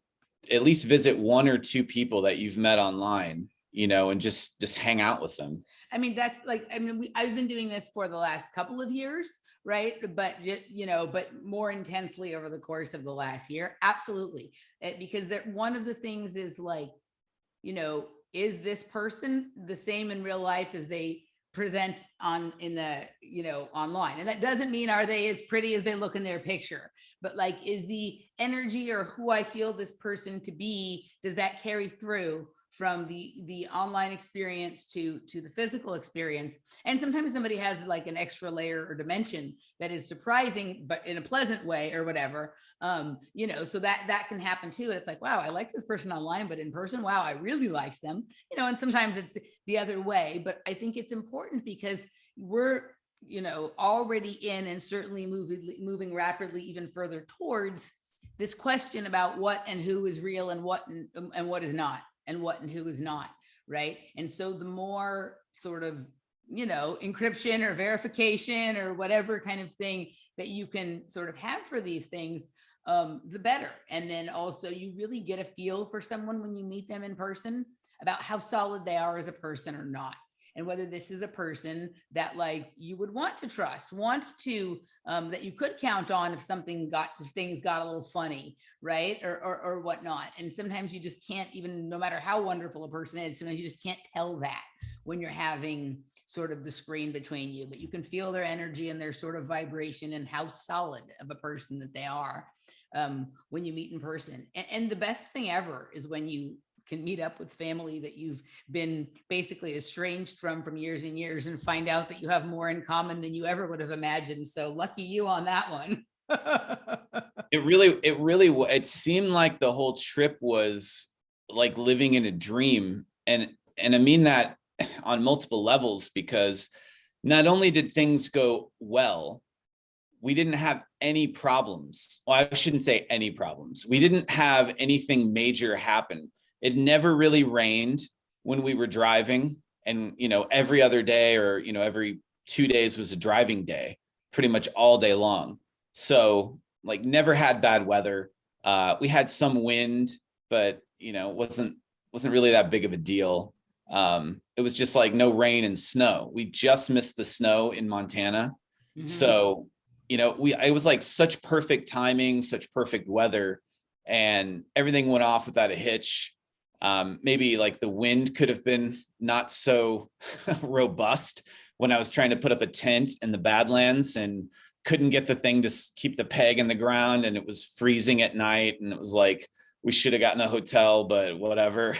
at least visit one or two people that you've met online, you know, and just hang out with them. I mean, that's like, I mean, I've been doing this for the last couple of years, right? But you know, but more intensely over the course of the last year. Absolutely. Because that one of the things is like, you know, is this person the same in real life as they present in the, you know, online? And that doesn't mean are they as pretty as they look in their picture, but like, is the energy or who I feel this person to be, does that carry through from the online experience to the physical experience? And sometimes somebody has like an extra layer or dimension that is surprising, but in a pleasant way or whatever. You know, so that can happen too. And it's like, wow, I like this person online, but in person, wow, I really liked them, you know. And sometimes it's the other way. But I think it's important because we're, you know, already in, and certainly moving rapidly even further towards this question about what and who is real, and what is not, and what and who is not, right? And so the more sort of, you know, encryption or verification or whatever kind of thing that you can sort of have for these things, the better. And then also you really get a feel for someone when you meet them in person about how solid they are as a person or not. And whether this is a person that like you would want to trust, wants to, that you could count on if things got a little funny, right? Or whatnot. And sometimes you just can't, even no matter how wonderful a person is, sometimes you just can't tell that when you're having sort of the screen between you, but you can feel their energy and their sort of vibration and how solid of a person that they are when you meet in person. And the best thing ever is when you can meet up with family that you've been basically estranged from years and years, and find out that you have more in common than you ever would have imagined. So lucky you on that one. It seemed like the whole trip was like living in a dream. And I mean that on multiple levels, because not only did things go well, we didn't have any problems. Well, I shouldn't say any problems. We didn't have anything major happen. It never really rained when we were driving. And, you know, every other day, or, you know, every 2 days was a driving day, pretty much all day long. So like, never had bad weather. We had some wind, but, you know, wasn't really that big of a deal. It was just like no rain and snow. We just missed the snow in Montana. Mm-hmm. So, you know, it was like such perfect timing, such perfect weather, and everything went off without a hitch. Maybe like the wind could have been not so robust when I was trying to put up a tent in the Badlands and couldn't get the thing to keep the peg in the ground, and it was freezing at night, and it was like, we should have gotten a hotel, but whatever.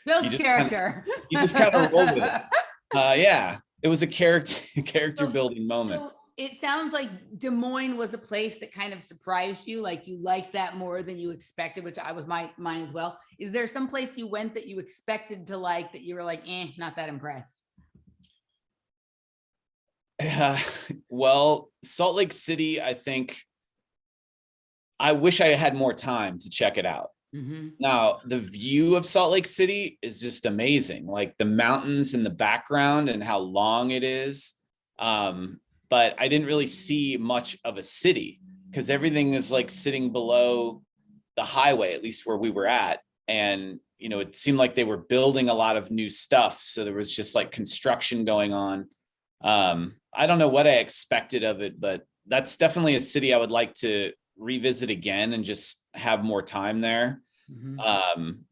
Built character. You just kind of rolled with it. Yeah, it was a character building moment. So it sounds like Des Moines was a place that kind of surprised you, like you liked that more than you expected, which I was mine as well. Is there some place you went that you expected to like, that you were like, not that impressed? Well, Salt Lake City, I think I wish I had more time to check it out. Mhm. Now, the view of Salt Lake City is just amazing, like the mountains in the background and how long it is. But I didn't really see much of a city because everything is like sitting below the highway, at least where we were at. And, it seemed like they were building a lot of new stuff. So there was just like construction going on. I don't know what I expected of it, but that's definitely a city I would like to revisit again and just have more time there. Mhm. Um,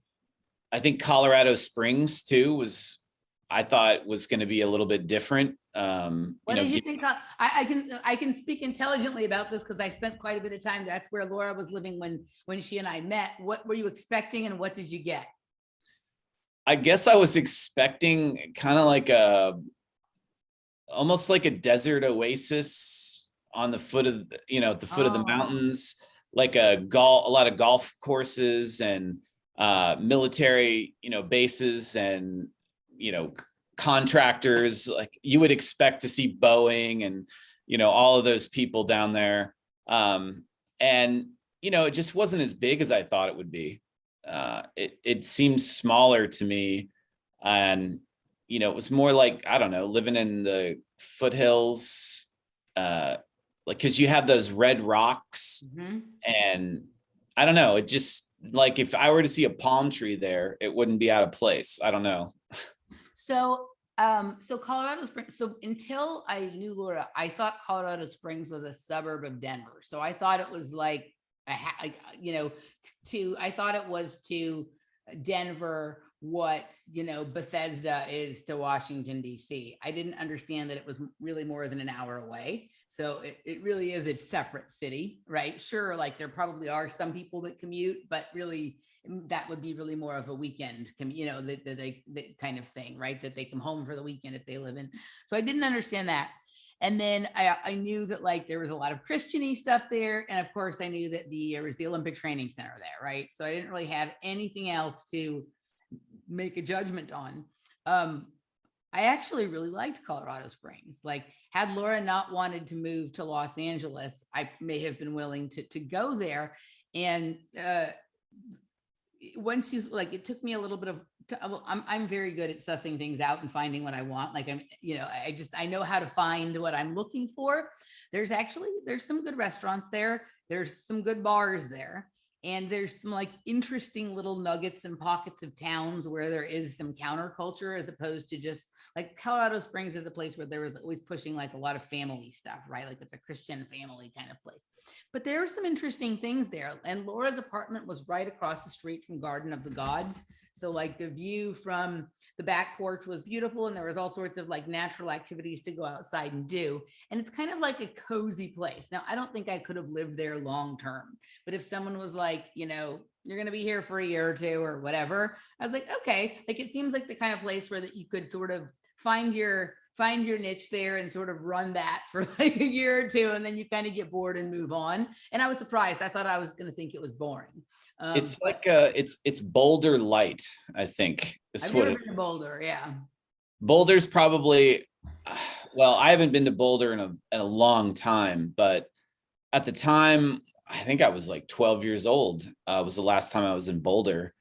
I think Colorado Springs too I thought was going to be a little bit different. What did you think? I can speak intelligently about this because I spent quite a bit of time. That's where Laura was living when she and I met. What were you expecting, and what did you get? I guess I was expecting kind of like almost like a desert oasis on the foot of, at the foot of the Oh, mountains, like a lot of golf courses and military, bases and, you know, contractors. Like you would expect to see Boeing and, all of those people down there. And, it just wasn't as big as I thought it would be. It seems smaller to me. And it was more like, I don't know, living in the foothills, like, cause you have those red rocks mhm. and I don't know, it just like, if I were to see a palm tree there, it wouldn't be out of place. I don't know. So Colorado Springs. So until I knew Laura, I thought Colorado Springs was a suburb of Denver. So I thought it was like I thought it was to Denver what Bethesda is to Washington D.C. I didn't understand that it was really more than an hour away. So it really is a separate city, right? Sure, like there probably are some people that commute, but really that would be really more of a weekend, that kind of thing, right? That they come home for the weekend if they live in. So I didn't understand that. And then I knew that like there was a lot of Christian-y stuff there. And of course I knew that there was the Olympic Training Center there, right? So I didn't really have anything else to make a judgment on. I actually really liked Colorado Springs. Like, had Laura not wanted to move to Los Angeles, I may have been willing to go there. And once you like, it took me a little bit of. I'm very good at sussing things out and finding what I want. Like I know how to find what I'm looking for. There's some good restaurants there. There's some good bars there. And there's some like interesting little nuggets and pockets of towns where there is some counterculture as opposed to just like Colorado Springs is a place where there was always pushing like a lot of family stuff, right? Like it's a Christian family kind of place. But there were some interesting things there. And Laura's apartment was right across the street from Garden of the Gods. So like the view from the back porch was beautiful and there was all sorts of like natural activities to go outside and do. And it's kind of like a cozy place. Now, I don't think I could have lived there long term, but if someone was like, you're going to be here for a year or two or whatever, I was like, okay, like it seems like the kind of place where that you could sort of find your niche there and sort of run that for like a year or two and then you kind of get bored and move on. And I was surprised. I thought I was going to think it was boring. It's But like it's Boulder light, I think is I've what never it. been to Boulder. Yeah. Boulder's probably, well, I haven't been to Boulder in a long time, but at the time, I think I was like 12 years old, was the last time I was in Boulder.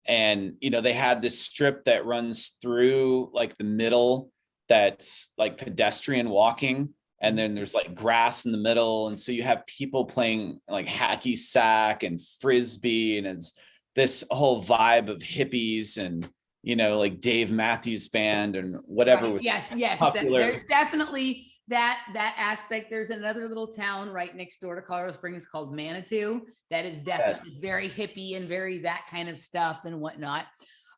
And, they had this strip that runs through like the middle that's like pedestrian walking. And then there's like grass in the middle. And so you have people playing like hacky sack and frisbee. And it's this whole vibe of hippies and, like Dave Matthews Band and whatever Right. was Yes. popular. There's definitely that aspect. There's another little town right next door to Colorado Springs called Manitou. That is Yes. definitely very hippie and very that kind of stuff and whatnot.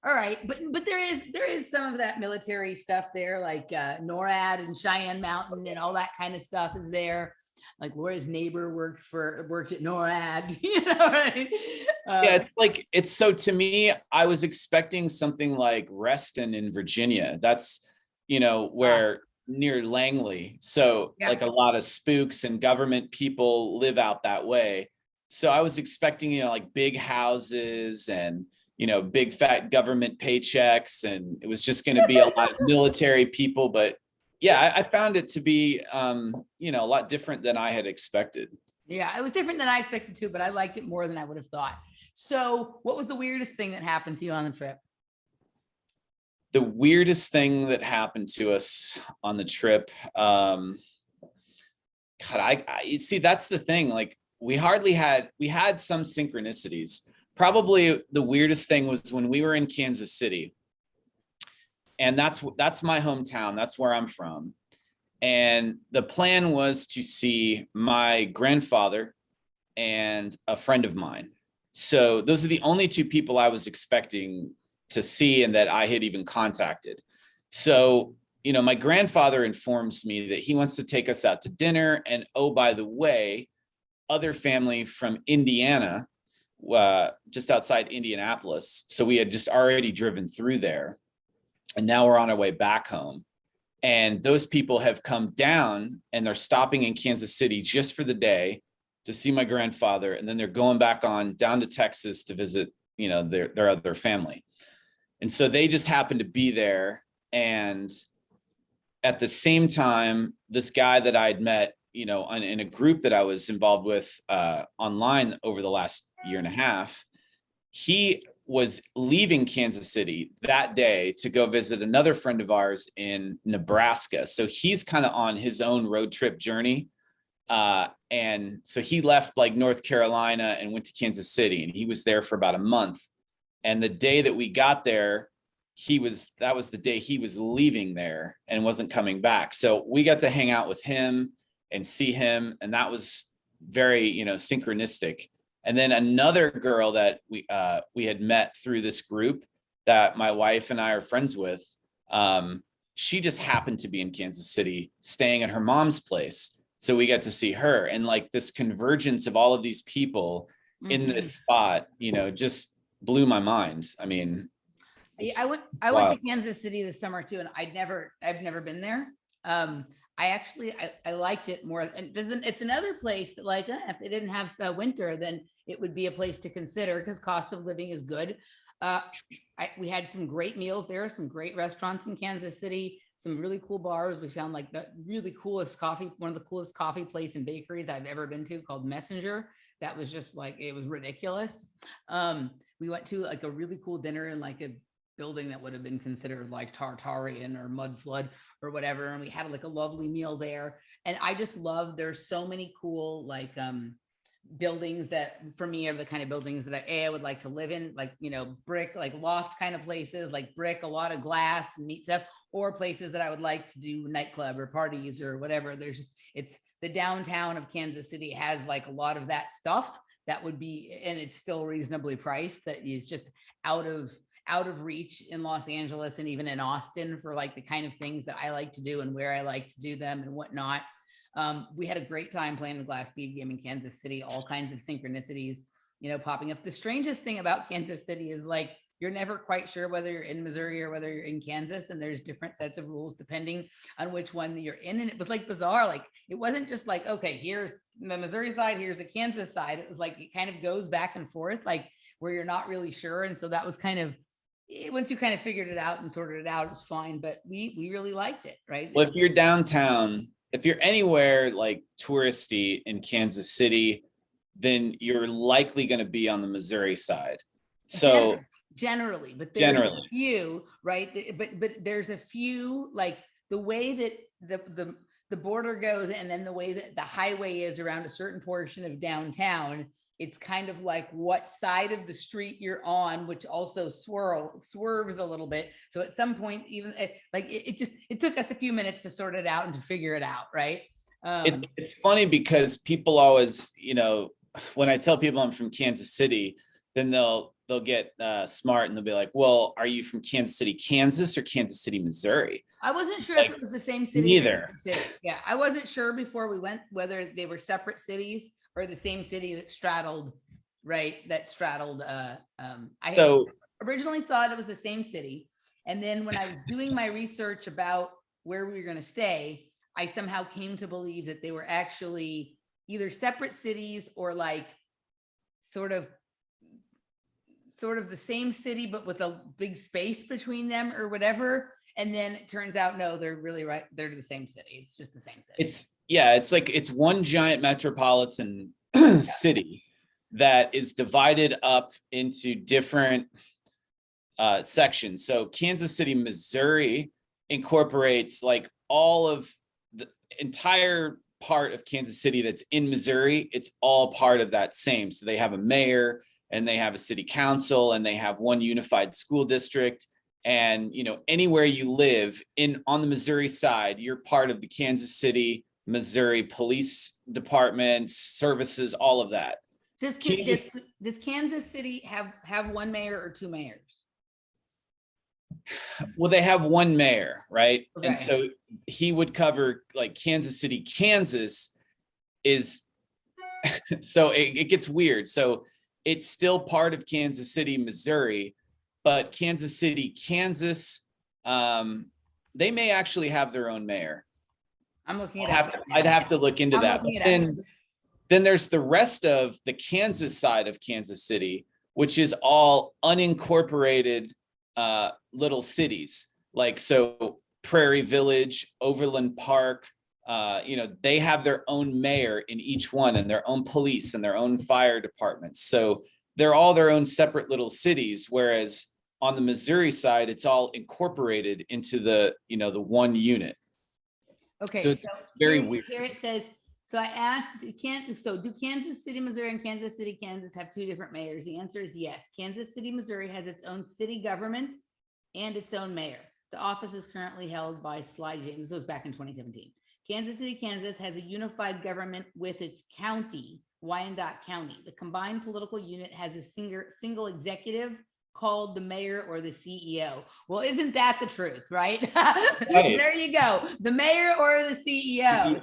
All right, but there is some of that military stuff there, like NORAD and Cheyenne Mountain and all that kind of stuff is there. Like Laura's neighbor worked at NORAD, right? Yeah, it's so to me, I was expecting something like Reston in Virginia. That's, where near Langley. So Yeah. like a lot of spooks and government people live out that way. So I was expecting, like big houses and, big fat government paychecks. And it was just going to be a lot of military people. But yeah, I found it to be, a lot different than I had expected. Yeah, it was different than I expected to, but I liked it more than I would have thought. So what was the weirdest thing that happened to you on the trip? The weirdest thing that happened to us on the trip, God, I see, that's the thing. Like we had some synchronicities. Probably the weirdest thing was when we were in Kansas City, and that's my hometown. That's where I'm from. And the plan was to see my grandfather and a friend of mine. So those are the only two people I was expecting to see and that I had even contacted. So, my grandfather informs me that he wants to take us out to dinner. And oh, by the way, other family from Indiana, just outside Indianapolis. So we had just already driven through there. And now we're on our way back home. And those people have come down and they're stopping in Kansas City just for the day to see my grandfather. And then they're going back on down to Texas to visit, their other family. And so they just happened to be there. And at the same time, this guy that I'd met, in a group that I was involved with online over the last year and a half, he was leaving Kansas City that day to go visit another friend of ours in Nebraska. So he's kind of on his own road trip journey. And so he left like North Carolina and went to Kansas City, and he was there for about a month. And the day that we got there, that was the day he was leaving there and wasn't coming back. So we got to hang out with him and see him. And that was very, synchronistic. And then another girl that we had met through this group that my wife and I are friends with, she just happened to be in Kansas City staying at her mom's place. So we got to see her, and like this convergence of all of these people in this spot, just blew my mind. I mean, I went to Kansas City this summer too, and I've never been there. I liked it more. And it's another place that like, if they didn't have winter, then it would be a place to consider because cost of living is good. We had some great meals there, some great restaurants in Kansas City, some really cool bars. We found like the really coolest coffee, one of the coolest coffee place and bakeries I've ever been to called Messenger. That was just like, it was ridiculous. We went to like a really cool dinner in like a building that would have been considered like Tartarian or mud flood or whatever. And we had like a lovely meal there. And I just love, there's so many cool, like, buildings that for me are the kind of buildings that I would like to live in, like, brick, like loft kind of places, like brick, a lot of glass and neat stuff, or places that I would like to do nightclub or parties or whatever. It's the downtown of Kansas City has like a lot of that stuff that would be, and it's still reasonably priced, that is just out of reach in Los Angeles and even in Austin for like the kind of things that I like to do and where I like to do them and whatnot. We had a great time playing the glass bead game in Kansas City, all kinds of synchronicities, popping up. The strangest thing about Kansas City is like, you're never quite sure whether you're in Missouri or whether you're in Kansas. And there's different sets of rules depending on which one that you're in. And it was like bizarre. Like, it wasn't just like, okay, here's the Missouri side, here's the Kansas side. It was like, it kind of goes back and forth, like where you're not really sure. And so that was kind of, once you kind of figured it out and sorted it out, it was fine. But we really liked it, right? Well, if you're downtown, if you're anywhere like touristy in Kansas City, then you're likely going to be on the Missouri side. So generally, but there's a few, right? But there's a few, like the way that the border goes, and then the way that the highway is around a certain portion of downtown, it's kind of like what side of the street you're on, which also swerves a little bit. So at some point, even it took us a few minutes to sort it out and to figure it out, right? It's funny because people always, when I tell people I'm from Kansas City, then they'll get smart and they'll be like, well, are you from Kansas City, Kansas, or Kansas City, Missouri? I wasn't sure if it was the same city. Neither. Yeah, I wasn't sure before we went whether they were separate cities or the same city that straddled, right? That straddled. I originally thought it was the same city. And then when I was doing my research about where we were going to stay, I somehow came to believe that they were actually either separate cities or like sort of the same city, but with a big space between them or whatever. And then it turns out, no, they're really right. They're the same city. It's just the same city. It's one giant metropolitan city. that is divided up into different sections. So Kansas City, Missouri incorporates like all of the entire part of Kansas City that's in Missouri. It's all part of that same. So they have a mayor and they have a city council and they have one unified school district. And, you know, anywhere you live on the Missouri side, you're part of the Kansas City, Missouri Police Department, services, all of that. Does Kansas City have one mayor or two mayors? Well, they have one mayor, right? Okay. And so he would cover like Kansas City, Kansas is, so it gets weird. So it's still part of Kansas City, Missouri, but Kansas City, Kansas, they may actually have their own mayor. I'm looking it up. I'd have to look into that. Then there's the rest of the Kansas side of Kansas City, which is all unincorporated little cities. Like, so Prairie Village, Overland Park, you know, they have their own mayor in each one and their own police and their own fire departments. So they're all their own separate little cities. Whereas on the Missouri side, it's all incorporated into the, you know, the one unit. Okay. So it's very weird. Here it says, so I asked, do Kansas City, Missouri and Kansas City, Kansas have two different mayors? The answer is yes. Kansas City, Missouri has its own city government and its own mayor. The office is currently held by Sly James. This was back in 2017. Kansas City, Kansas has a unified government with its county, Wyandotte County. The combined political unit has a single executive called the mayor or the CEO. Well, isn't that the truth, right? Right. There you go. The mayor or the CEO.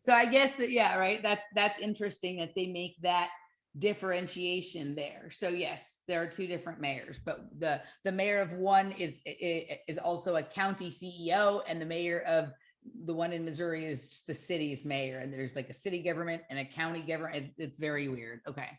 So I guess that, yeah, right. That's interesting that they make that differentiation there. So yes, there are two different mayors, but the mayor of one is also a county CEO, and the mayor of the one in Missouri is just the city's mayor, and there's like a city government and a county government. It's very weird. Okay.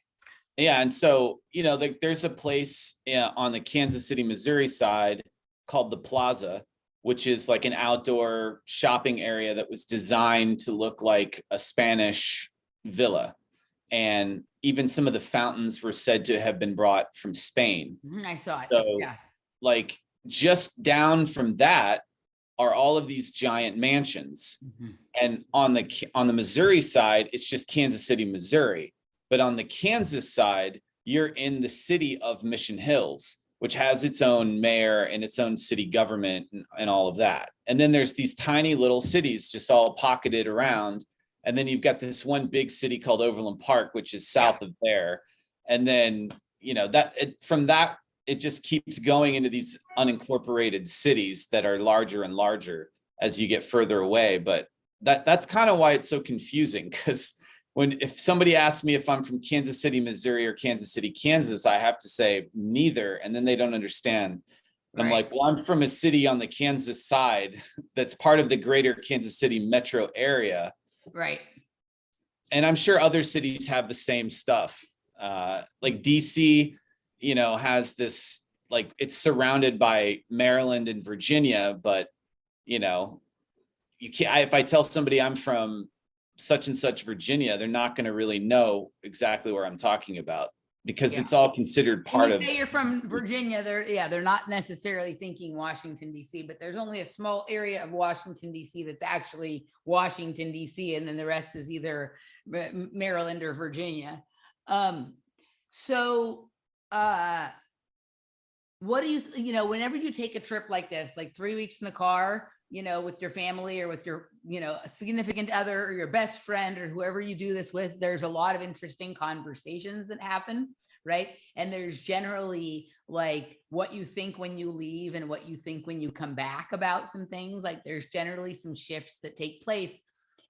Yeah. And so, you know, there's a place on the Kansas City, Missouri side called the Plaza, which is like an outdoor shopping area that was designed to look like a Spanish villa. And even some of the fountains were said to have been brought from Spain. I saw it. So, yeah. Like just down from that are all of these giant mansions. Mm-hmm. And on the Missouri side, it's just Kansas City, Missouri. But on the Kansas side, you're in the city of Mission Hills, which has its own mayor and its own city government and all of that. And then there's these tiny little cities just all pocketed around. And then you've got this one big city called Overland Park, which is south of there. And then, you know, from that, it just keeps going into these unincorporated cities that are larger and larger as you get further away. But that's kind of why it's so confusing, because if somebody asks me if I'm from Kansas City, Missouri or Kansas City, Kansas, I have to say neither. And then they don't understand. Right. I'm like, well, I'm from a city on the Kansas side that's part of the greater Kansas City metro area. Right. And I'm sure other cities have the same stuff. Like DC, you know, has this, like, it's surrounded by Maryland and Virginia, but, you know, you can't, if I tell somebody I'm from such and such Virginia, they're not going to really know exactly where I'm talking about, because it's all considered part of. You're from Virginia, they're not necessarily thinking Washington, D.C., but there's only a small area of Washington, D.C. that's actually Washington, D.C., and then the rest is either Maryland or Virginia. What do you know, whenever you take a trip like this, like 3 weeks in the car, you know, with your family or with your, you know, a significant other or your best friend or whoever you do this with, there's a lot of interesting conversations that happen, right? And there's generally like what you think when you leave and what you think when you come back about some things. Like there's generally some shifts that take place,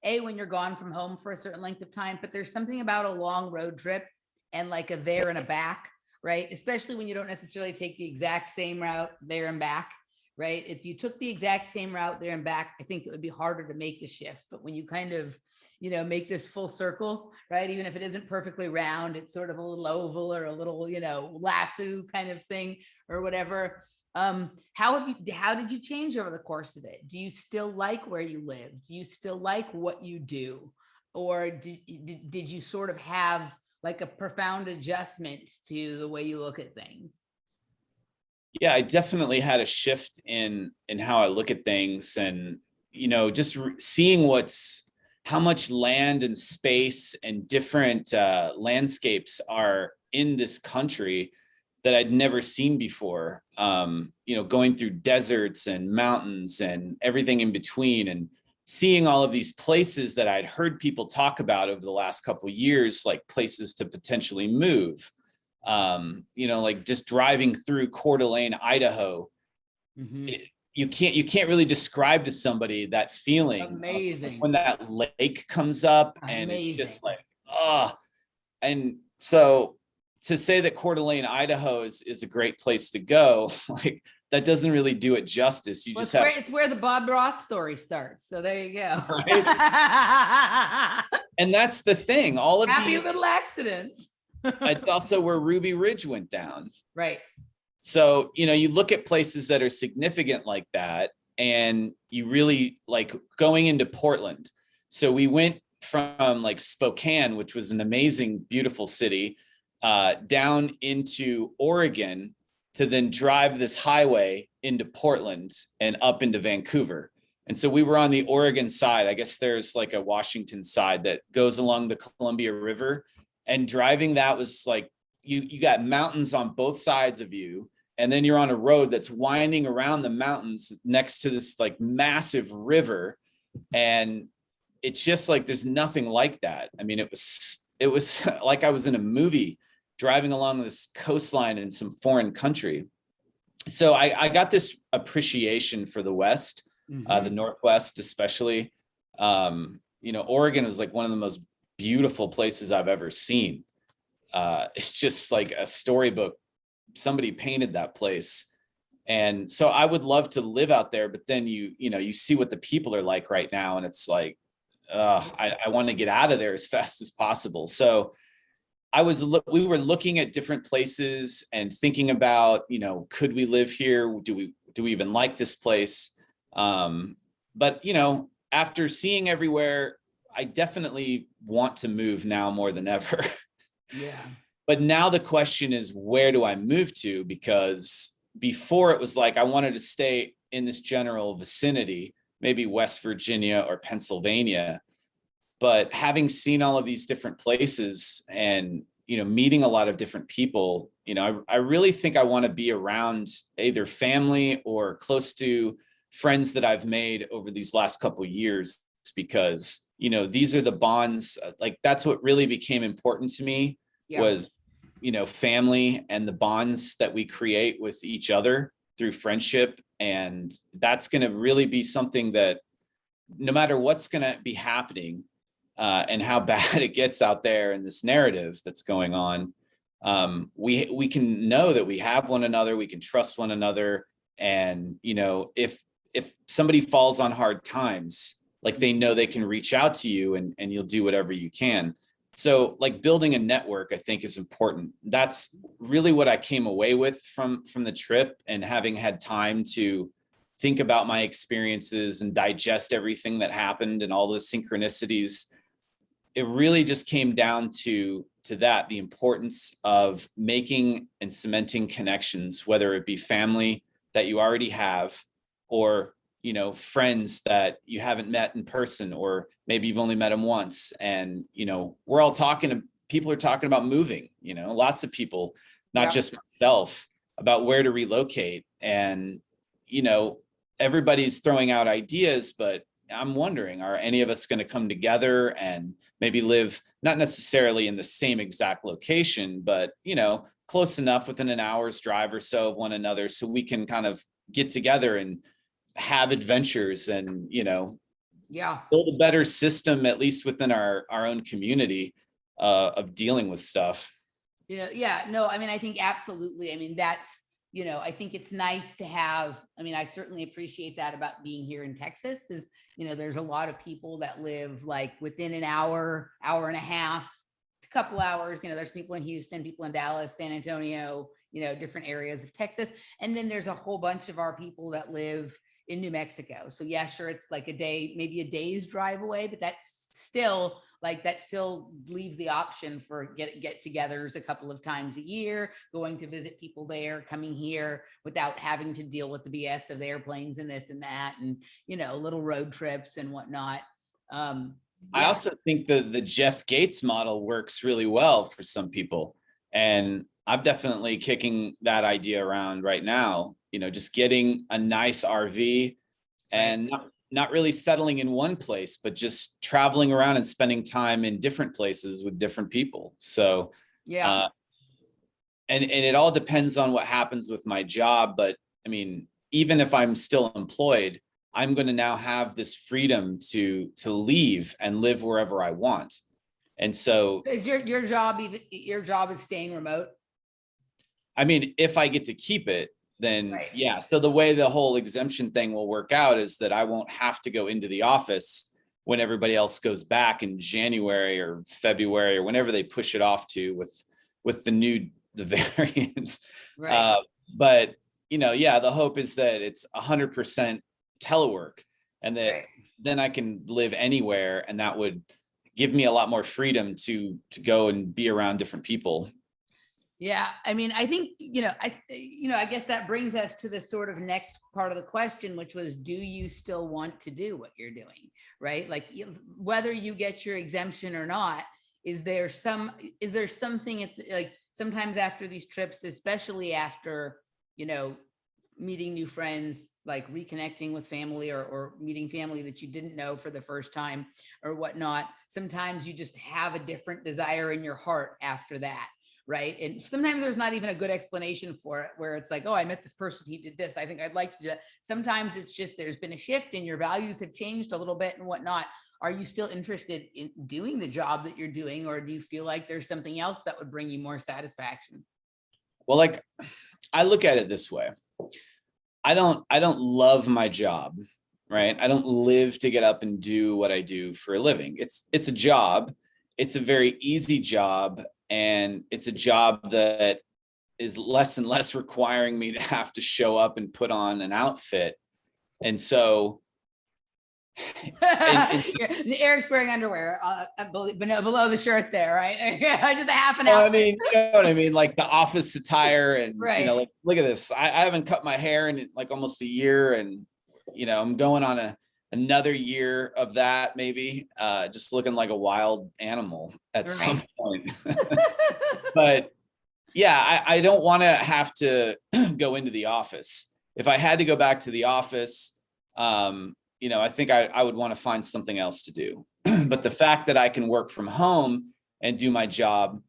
when you're gone from home for a certain length of time, but there's something about a long road trip and like a there and a back, right? Especially when you don't necessarily take the exact same route there and back. Right? If you took the exact same route there and back, I think it would be harder to make the shift. But when you kind of, you know, make this full circle, right? Even if it isn't perfectly round, it's sort of a little oval or a little, you know, lasso kind of thing or whatever. How did you change over the course of it? Do you still like where you live? Do you still like what you do? Or did you sort of have like a profound adjustment to the way you look at things. Yeah, I definitely had a shift in how I look at things, and just seeing how much land and space and different landscapes are in this country that I'd never seen before. Going through deserts and mountains and everything in between, and seeing all of these places that I'd heard people talk about over the last couple of years, like places to potentially move. Like just driving through Coeur d'Alene, Idaho. Mm-hmm. You can't really describe to somebody that feeling. Amazing. When that lake comes up. Amazing. And it's just like, and so to say that Coeur d'Alene, Idaho is a great place to go, like that doesn't really do it justice. It's where the Bob Ross story starts. So there you go. Right? And that's the thing. All of happy little accidents. It's also where Ruby Ridge went down. Right. So, you look at places that are significant like that, and you really like going into Portland. So we went from like Spokane, which was an amazing, beautiful city, down into Oregon to then drive this highway into Portland and up into Vancouver. And so we were on the Oregon side. I guess there's like a Washington side that goes along the Columbia River. And driving that was like, you got mountains on both sides of you. And then you're on a road that's winding around the mountains next to this like massive river. And it's just like, there's nothing like that. I mean, it was like I was in a movie driving along this coastline in some foreign country. So I got this appreciation for the West, the Northwest, especially. Oregon was like one of the most beautiful places I've ever seen. It's just like a storybook. Somebody painted that place. And so I would love to live out there, but then you see what the people are like right now. And it's like, I want to get out of there as fast as possible. So we were looking at different places and thinking about, could we live here? Do we even like this place? But after seeing everywhere, I definitely want to move now more than ever. Yeah. But now the question is, where do I move to? Because before it was like, I wanted to stay in this general vicinity, maybe West Virginia or Pennsylvania. But having seen all of these different places and, meeting a lot of different people, I really think I want to be around either family or close to friends that I've made over these last couple of years, because, these are the bonds, like that's what really became important to me. Yeah. Was, family and the bonds that we create with each other through friendship. And that's going to really be something that no matter what's going to be happening, and how bad it gets out there in this narrative that's going on, we can know that we have one another, we can trust one another. And, if somebody falls on hard times, like they know they can reach out to you and you'll do whatever you can. So like building a network, I think is important. That's really what I came away with from the trip, and having had time to think about my experiences and digest everything that happened and all the synchronicities. It really just came down to that, the importance of making and cementing connections, whether it be family that you already have, or friends that you haven't met in person, or maybe you've only met them once. And we're all people are talking about moving, lots of people, not just myself, about where to relocate. And everybody's throwing out ideas, but I'm wondering, are any of us going to come together and maybe live not necessarily in the same exact location, but close enough, within an hour's drive or so of one another, so we can kind of get together and have adventures and build a better system, at least within our own community, of dealing with stuff. I think absolutely. I mean, that's I think it's nice to have, I certainly appreciate that about being here in Texas is, there's a lot of people that live like within an hour and a half, a couple hours, there's people in Houston, people in Dallas, San Antonio, different areas of Texas. And then there's a whole bunch of our people that live in New Mexico. So yeah, sure, it's like a day, maybe a day's drive away, but that's still like, that still leaves the option for get-togethers a couple of times a year, going to visit people there, coming here without having to deal with the BS of the airplanes and this and that, and little road trips and whatnot. I Yeah, also think the Jeff Gates model works really well for some people. And I'm definitely kicking that idea around right now, just getting a nice RV and not really settling in one place, but just traveling around and spending time in different places with different people. So, yeah. and it all depends on what happens with my job. But I mean, even if I'm still employed, I'm going to now have this freedom to leave and live wherever I want. And so, Is your job is staying remote? I mean, if I get to keep it, then Right. yeah. So the way the whole exemption thing will work out is that I won't have to go into the office when everybody else goes back in January or February or whenever they push it off to with the variant. Right. But yeah, the hope is that it's 100% telework, and that Right. then I can live anywhere, and that would give me a lot more freedom to go and be around different people. Yeah, I mean, I think, I guess that brings us to the sort of next part of the question, which was, do you still want to do what you're doing? Right? Like, whether you get your exemption or not, is there something like, sometimes after these trips, especially after, meeting new friends, like reconnecting with family, or meeting family that you didn't know for the first time or whatnot, sometimes you just have a different desire in your heart after that. Right. And sometimes there's not even a good explanation for it, where it's like, oh, I met this person, he did this, I think I'd like to do that. Sometimes it's just, there's been a shift and your values have changed a little bit and whatnot. Are you still interested in doing the job that you're doing, or do you feel like there's something else that would bring you more satisfaction? Well, like, I look at it this way. I don't love my job, right? I don't live to get up and do what I do for a living. It's a job. It's a very easy job, and it's a job that is less and less requiring me to have to show up and put on an outfit. And so Eric's wearing underwear, below the shirt there, right? Just a half an well, hour. I mean, you know what I mean? Like the office attire, and Right. like, look at this. I haven't cut my hair in like almost a year, and I'm going on another year of that, maybe, just looking like a wild animal at some point. But yeah, I don't want to have to go into the office. If I had to go back to the office, I think I would want to find something else to do. But the fact that I can work from home and do my job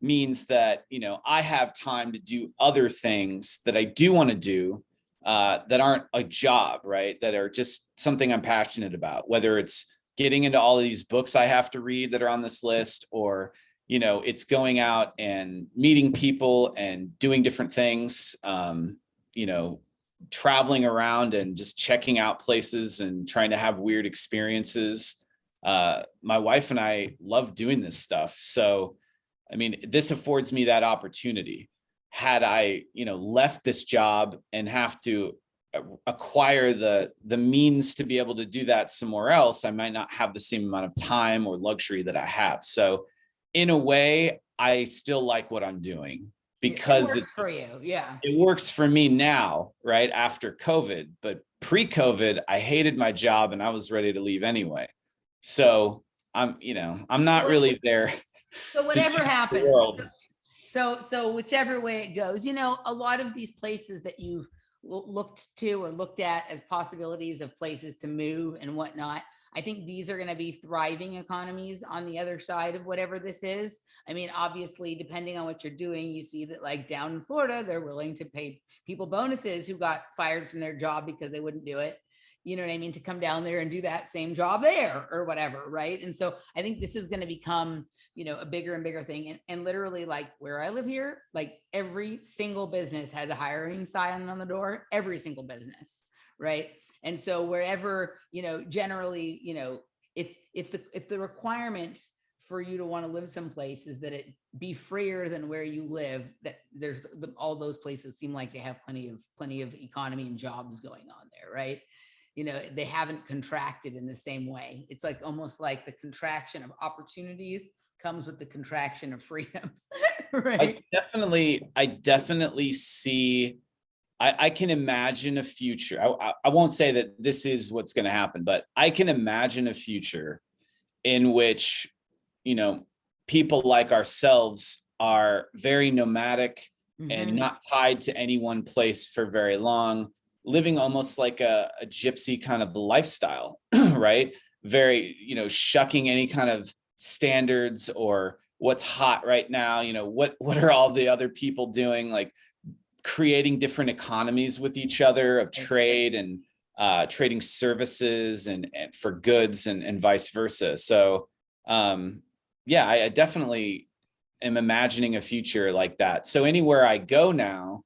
means that, I have time to do other things that I do want to do, that aren't a job, right? That are just something I'm passionate about, whether it's getting into all of these books I have to read that are on this list, or it's going out and meeting people and doing different things, traveling around and just checking out places and trying to have weird experiences. My wife and I love doing this stuff. So, I mean, this affords me that opportunity. Had I, left this job and have to acquire the means to be able to do that somewhere else, I might not have the same amount of time or luxury that I have. So in a way, I still like what I'm doing, because it works for you. Yeah. It works for me now, right after COVID. But pre-COVID, I hated my job and I was ready to leave anyway. So I'm not really there. So whatever to happens. the world. So whichever way it goes, a lot of these places that you've looked to or looked at as possibilities of places to move and whatnot, I think these are going to be thriving economies on the other side of whatever this is. I mean, obviously, depending on what you're doing, you see that like down in Florida, they're willing to pay people bonuses who got fired from their job because they wouldn't do it. You know what I mean? To come down there and do that same job there or whatever. Right. And so I think this is going to become, a bigger and bigger thing. And literally, like where I live here, like every single business has a hiring sign on the door, every single business. Right. And so wherever, generally, if the requirement for you to want to live someplace is that it be freer than where you live, that there's all those places seem like they have plenty of economy and jobs going on there, right? You know, they haven't contracted in the same way. It's like almost like the contraction of opportunities comes with the contraction of freedoms, right? I definitely see, I can imagine a future. I won't say that this is what's going to happen, but I can imagine a future in which, you know, people like ourselves are very nomadic and not tied to any one place for very long, living almost like a gypsy kind of lifestyle, right? Very, you know, shucking any kind of standards or what's hot right now, you know, what are all the other people doing, like creating different economies with each other of trade and trading services and for goods and vice versa. So yeah, I definitely am imagining a future like that. So anywhere I go now,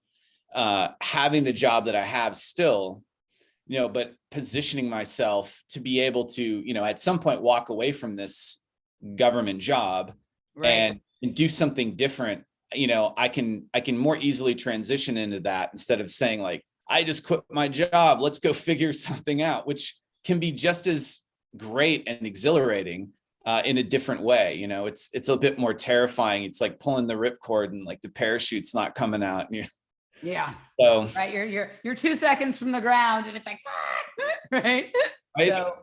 having the job that I have still, you know, but positioning myself to be able to, you know, at some point walk away from this government job, right, and do something different. You know, I can more easily transition into that instead of saying like, I just quit my job, let's go figure something out, which can be just as great and exhilarating in a different way. You know, it's a bit more terrifying. It's like pulling the ripcord and like the parachute's not coming out. And yeah. So right, you're 2 seconds from the ground, and it's like, right. So,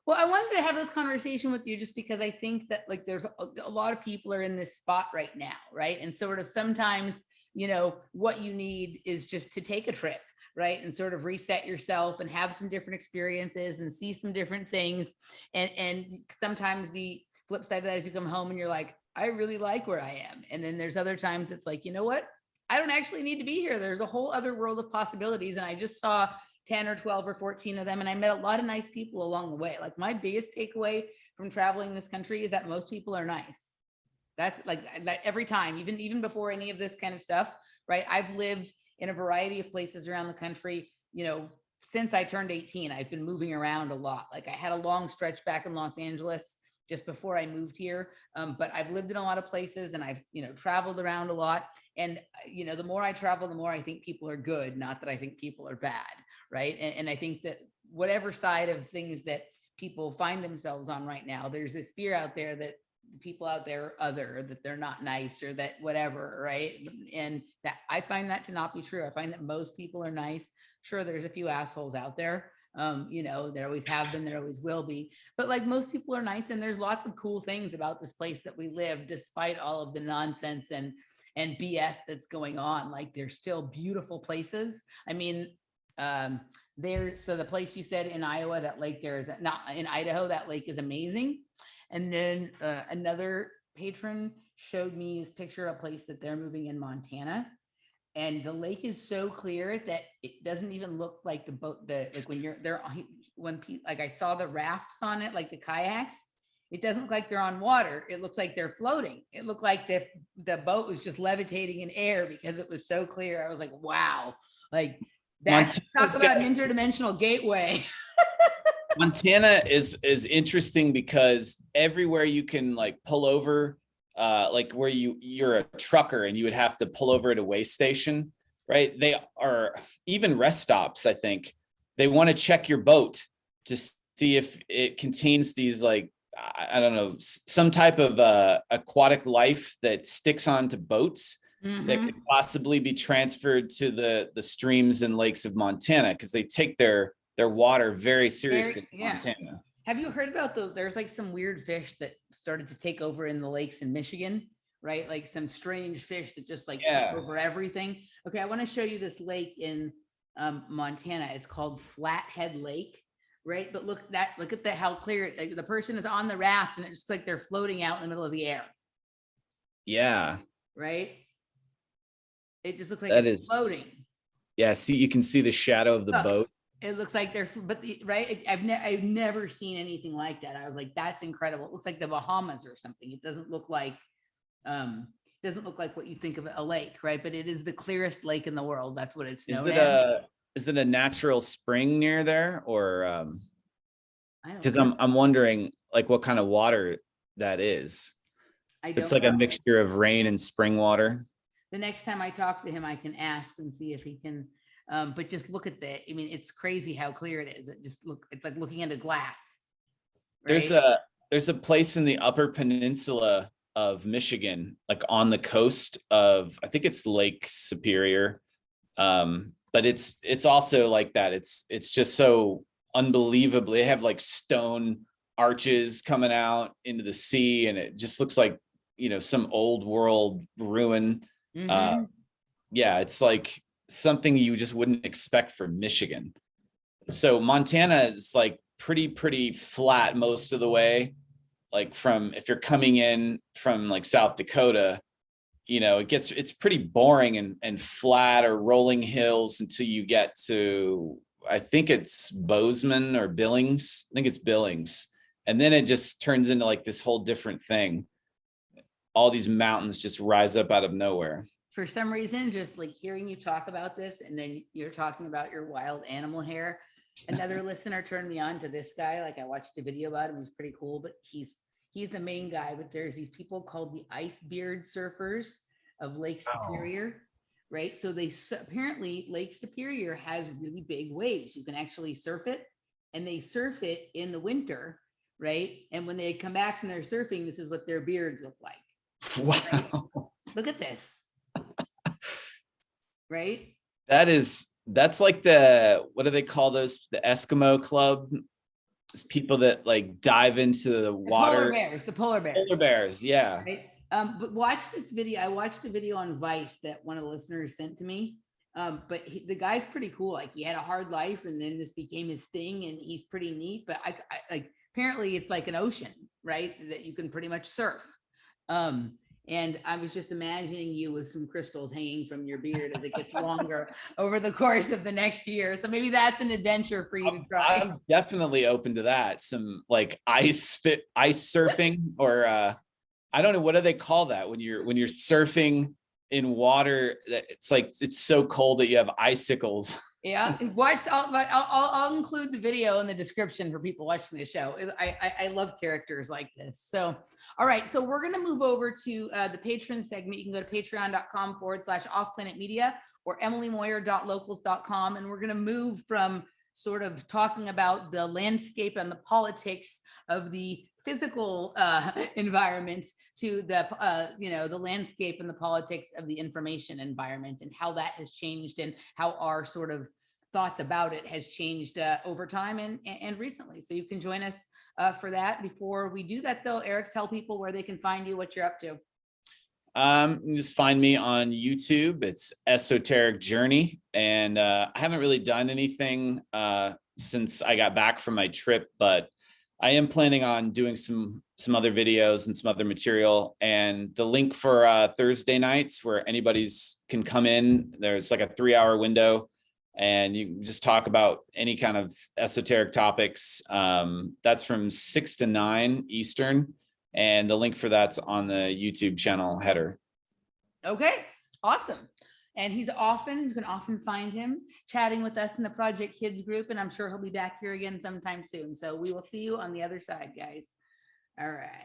well, I wanted to have this conversation with you just because I think that like there's a lot of people are in this spot right now, right? And sort of sometimes, you know, what you need is just to take a trip, right? And sort of reset yourself and have some different experiences and see some different things. And sometimes the flip side of that is you come home and you're like, I really like where I am. And then there's other times it's like, you know what? I don't actually need to be here. There's a whole other world of possibilities. And I just saw 10 or 12 or 14 of them. And I met a lot of nice people along the way. Like my biggest takeaway from traveling this country is that most people are nice. That's like that every time, even before any of this kind of stuff, right? I've lived in a variety of places around the country, you know, since I turned 18. I've been moving around a lot. Like I had a long stretch back in Los Angeles just before I moved here. But I've lived in a lot of places and I've, you know, traveled around a lot. And, you know, the more I travel, the more I think people are good, not that I think people are bad. Right. And I think that whatever side of things that people find themselves on right now, there's this fear out there that the people out there are other, that they're not nice or that whatever. Right. And that I find that to not be true. I find that most people are nice. Sure, there's a few assholes out there. You know, there always have been, there always will be. But like most people are nice. And there's lots of cool things about this place that we live, despite all of the nonsense and BS that's going on. Like there's still beautiful places. I mean, so the place you said in Iowa, that lake there is not in Idaho, that lake is amazing. And then another patron showed me his picture of a place that they're moving in Montana, and the lake is so clear that it doesn't even look like the boat, like when you're there, like I saw the rafts on it, like the kayaks, it doesn't look like they're on water, it looks like they're floating. It looked like the boat was just levitating in air because it was so clear. I was like, wow, like that's talk about an interdimensional gateway. Montana is interesting because everywhere you can like pull over, like where you're a trucker and you would have to pull over at a way station, right? They are even rest stops. I think they want to check your boat to see if it contains these like, I don't know, some type of aquatic life that sticks onto boats. That could possibly be transferred to the streams and lakes of Montana, because they take their water very seriously in Montana. Have you heard about those? There's like some weird fish that started to take over in the lakes in Michigan, right? Like some strange fish that just like took over everything. Okay, I want to show you this lake in Montana. It's called Flathead Lake, right? But look at that, how clear the person is on the raft and it's just like they're floating out in the middle of the air. Yeah. Right? It just looks like it's floating. Yeah, see, you can see the shadow of the boat. It looks like they're, but right, I've never seen anything like that. I was like, that's incredible. It looks like the Bahamas or something. It doesn't look like what you think of a lake, right? But it is the clearest lake in the world. That's what it's known as. Is it a natural spring near there, or because I'm wondering like what kind of water that is. I It's don't like a know. mixture of rain and spring water. The next time I talk to him, I can ask and see if he can. But just look at I mean, it's crazy how clear it is. It's like looking at a glass, There's right? a place in the Upper Peninsula of Michigan, like on the coast of, I think it's Lake Superior. But it's also like that. It's just so unbelievably, they have like stone arches coming out into the sea, and it just looks like, some old world ruin. Mm-hmm. Yeah, it's like something you just wouldn't expect from Michigan. So Montana is like pretty flat most of the way. Like from, if you're coming in from like South Dakota, it's pretty boring and flat or rolling hills until you get to, I think it's Bozeman or Billings. I think it's Billings. And then it just turns into like this whole different thing. All these mountains just rise up out of nowhere. For some reason, just like hearing you talk about this, and then you're talking about your wild animal hair. Another listener turned me on to this guy. Like, I watched a video about him. He's pretty cool, but he's the main guy. But there's these people called the ice beard surfers of Lake Superior, right? So apparently Lake Superior has really big waves. You can actually surf it, and they surf it in the winter, right? And when they come back from their surfing, this is what their beards look like. Wow. Right? Look at this. Right? That's like what do they call those? The Eskimo Club? It's people that like dive into the water. The polar bears. Polar bears, yeah. Right. But watch this video. I watched a video on Vice that one of the listeners sent to me. But the guy's pretty cool. Like, he had a hard life, and then this became his thing, and he's pretty neat. But I like, apparently it's like an ocean, right? That you can pretty much surf. And I was just imagining you with some crystals hanging from your beard as it gets longer over the course of the next year. So maybe that's an adventure for you to try. I'm definitely open to that. Some like ice surfing, or I don't know, what do they call that when you're surfing in water that it's like it's so cold that you have icicles. Yeah, I'll include the video in the description for people watching the show. I love characters like this. So, all right, so we're gonna move over to the patron segment. You can go to patreon.com/offplanetmedia or emilymoyer.locals.com, and we're gonna move from sort of talking about the landscape and the politics of the physical environment to the landscape and the politics of the information environment, and how that has changed, and how our sort of thoughts about it has changed over time and recently. So you can join us for that. Before we do that though, Erik, tell people where they can find you, what you're up to. You can just find me on YouTube. It's Esoteric Journey. And I haven't really done anything since I got back from my trip, but I am planning on doing some other videos and some other material. And the link for Thursday nights, where anybody's can come in, there's like a 3-hour window, and you can just talk about any kind of esoteric topics. That's from 6 to 9 Eastern. And the link for that's on the YouTube channel header. Okay, awesome. And you can often find him chatting with us in the Project Kids group, and I'm sure he'll be back here again sometime soon. So we will see you on the other side, guys. All right.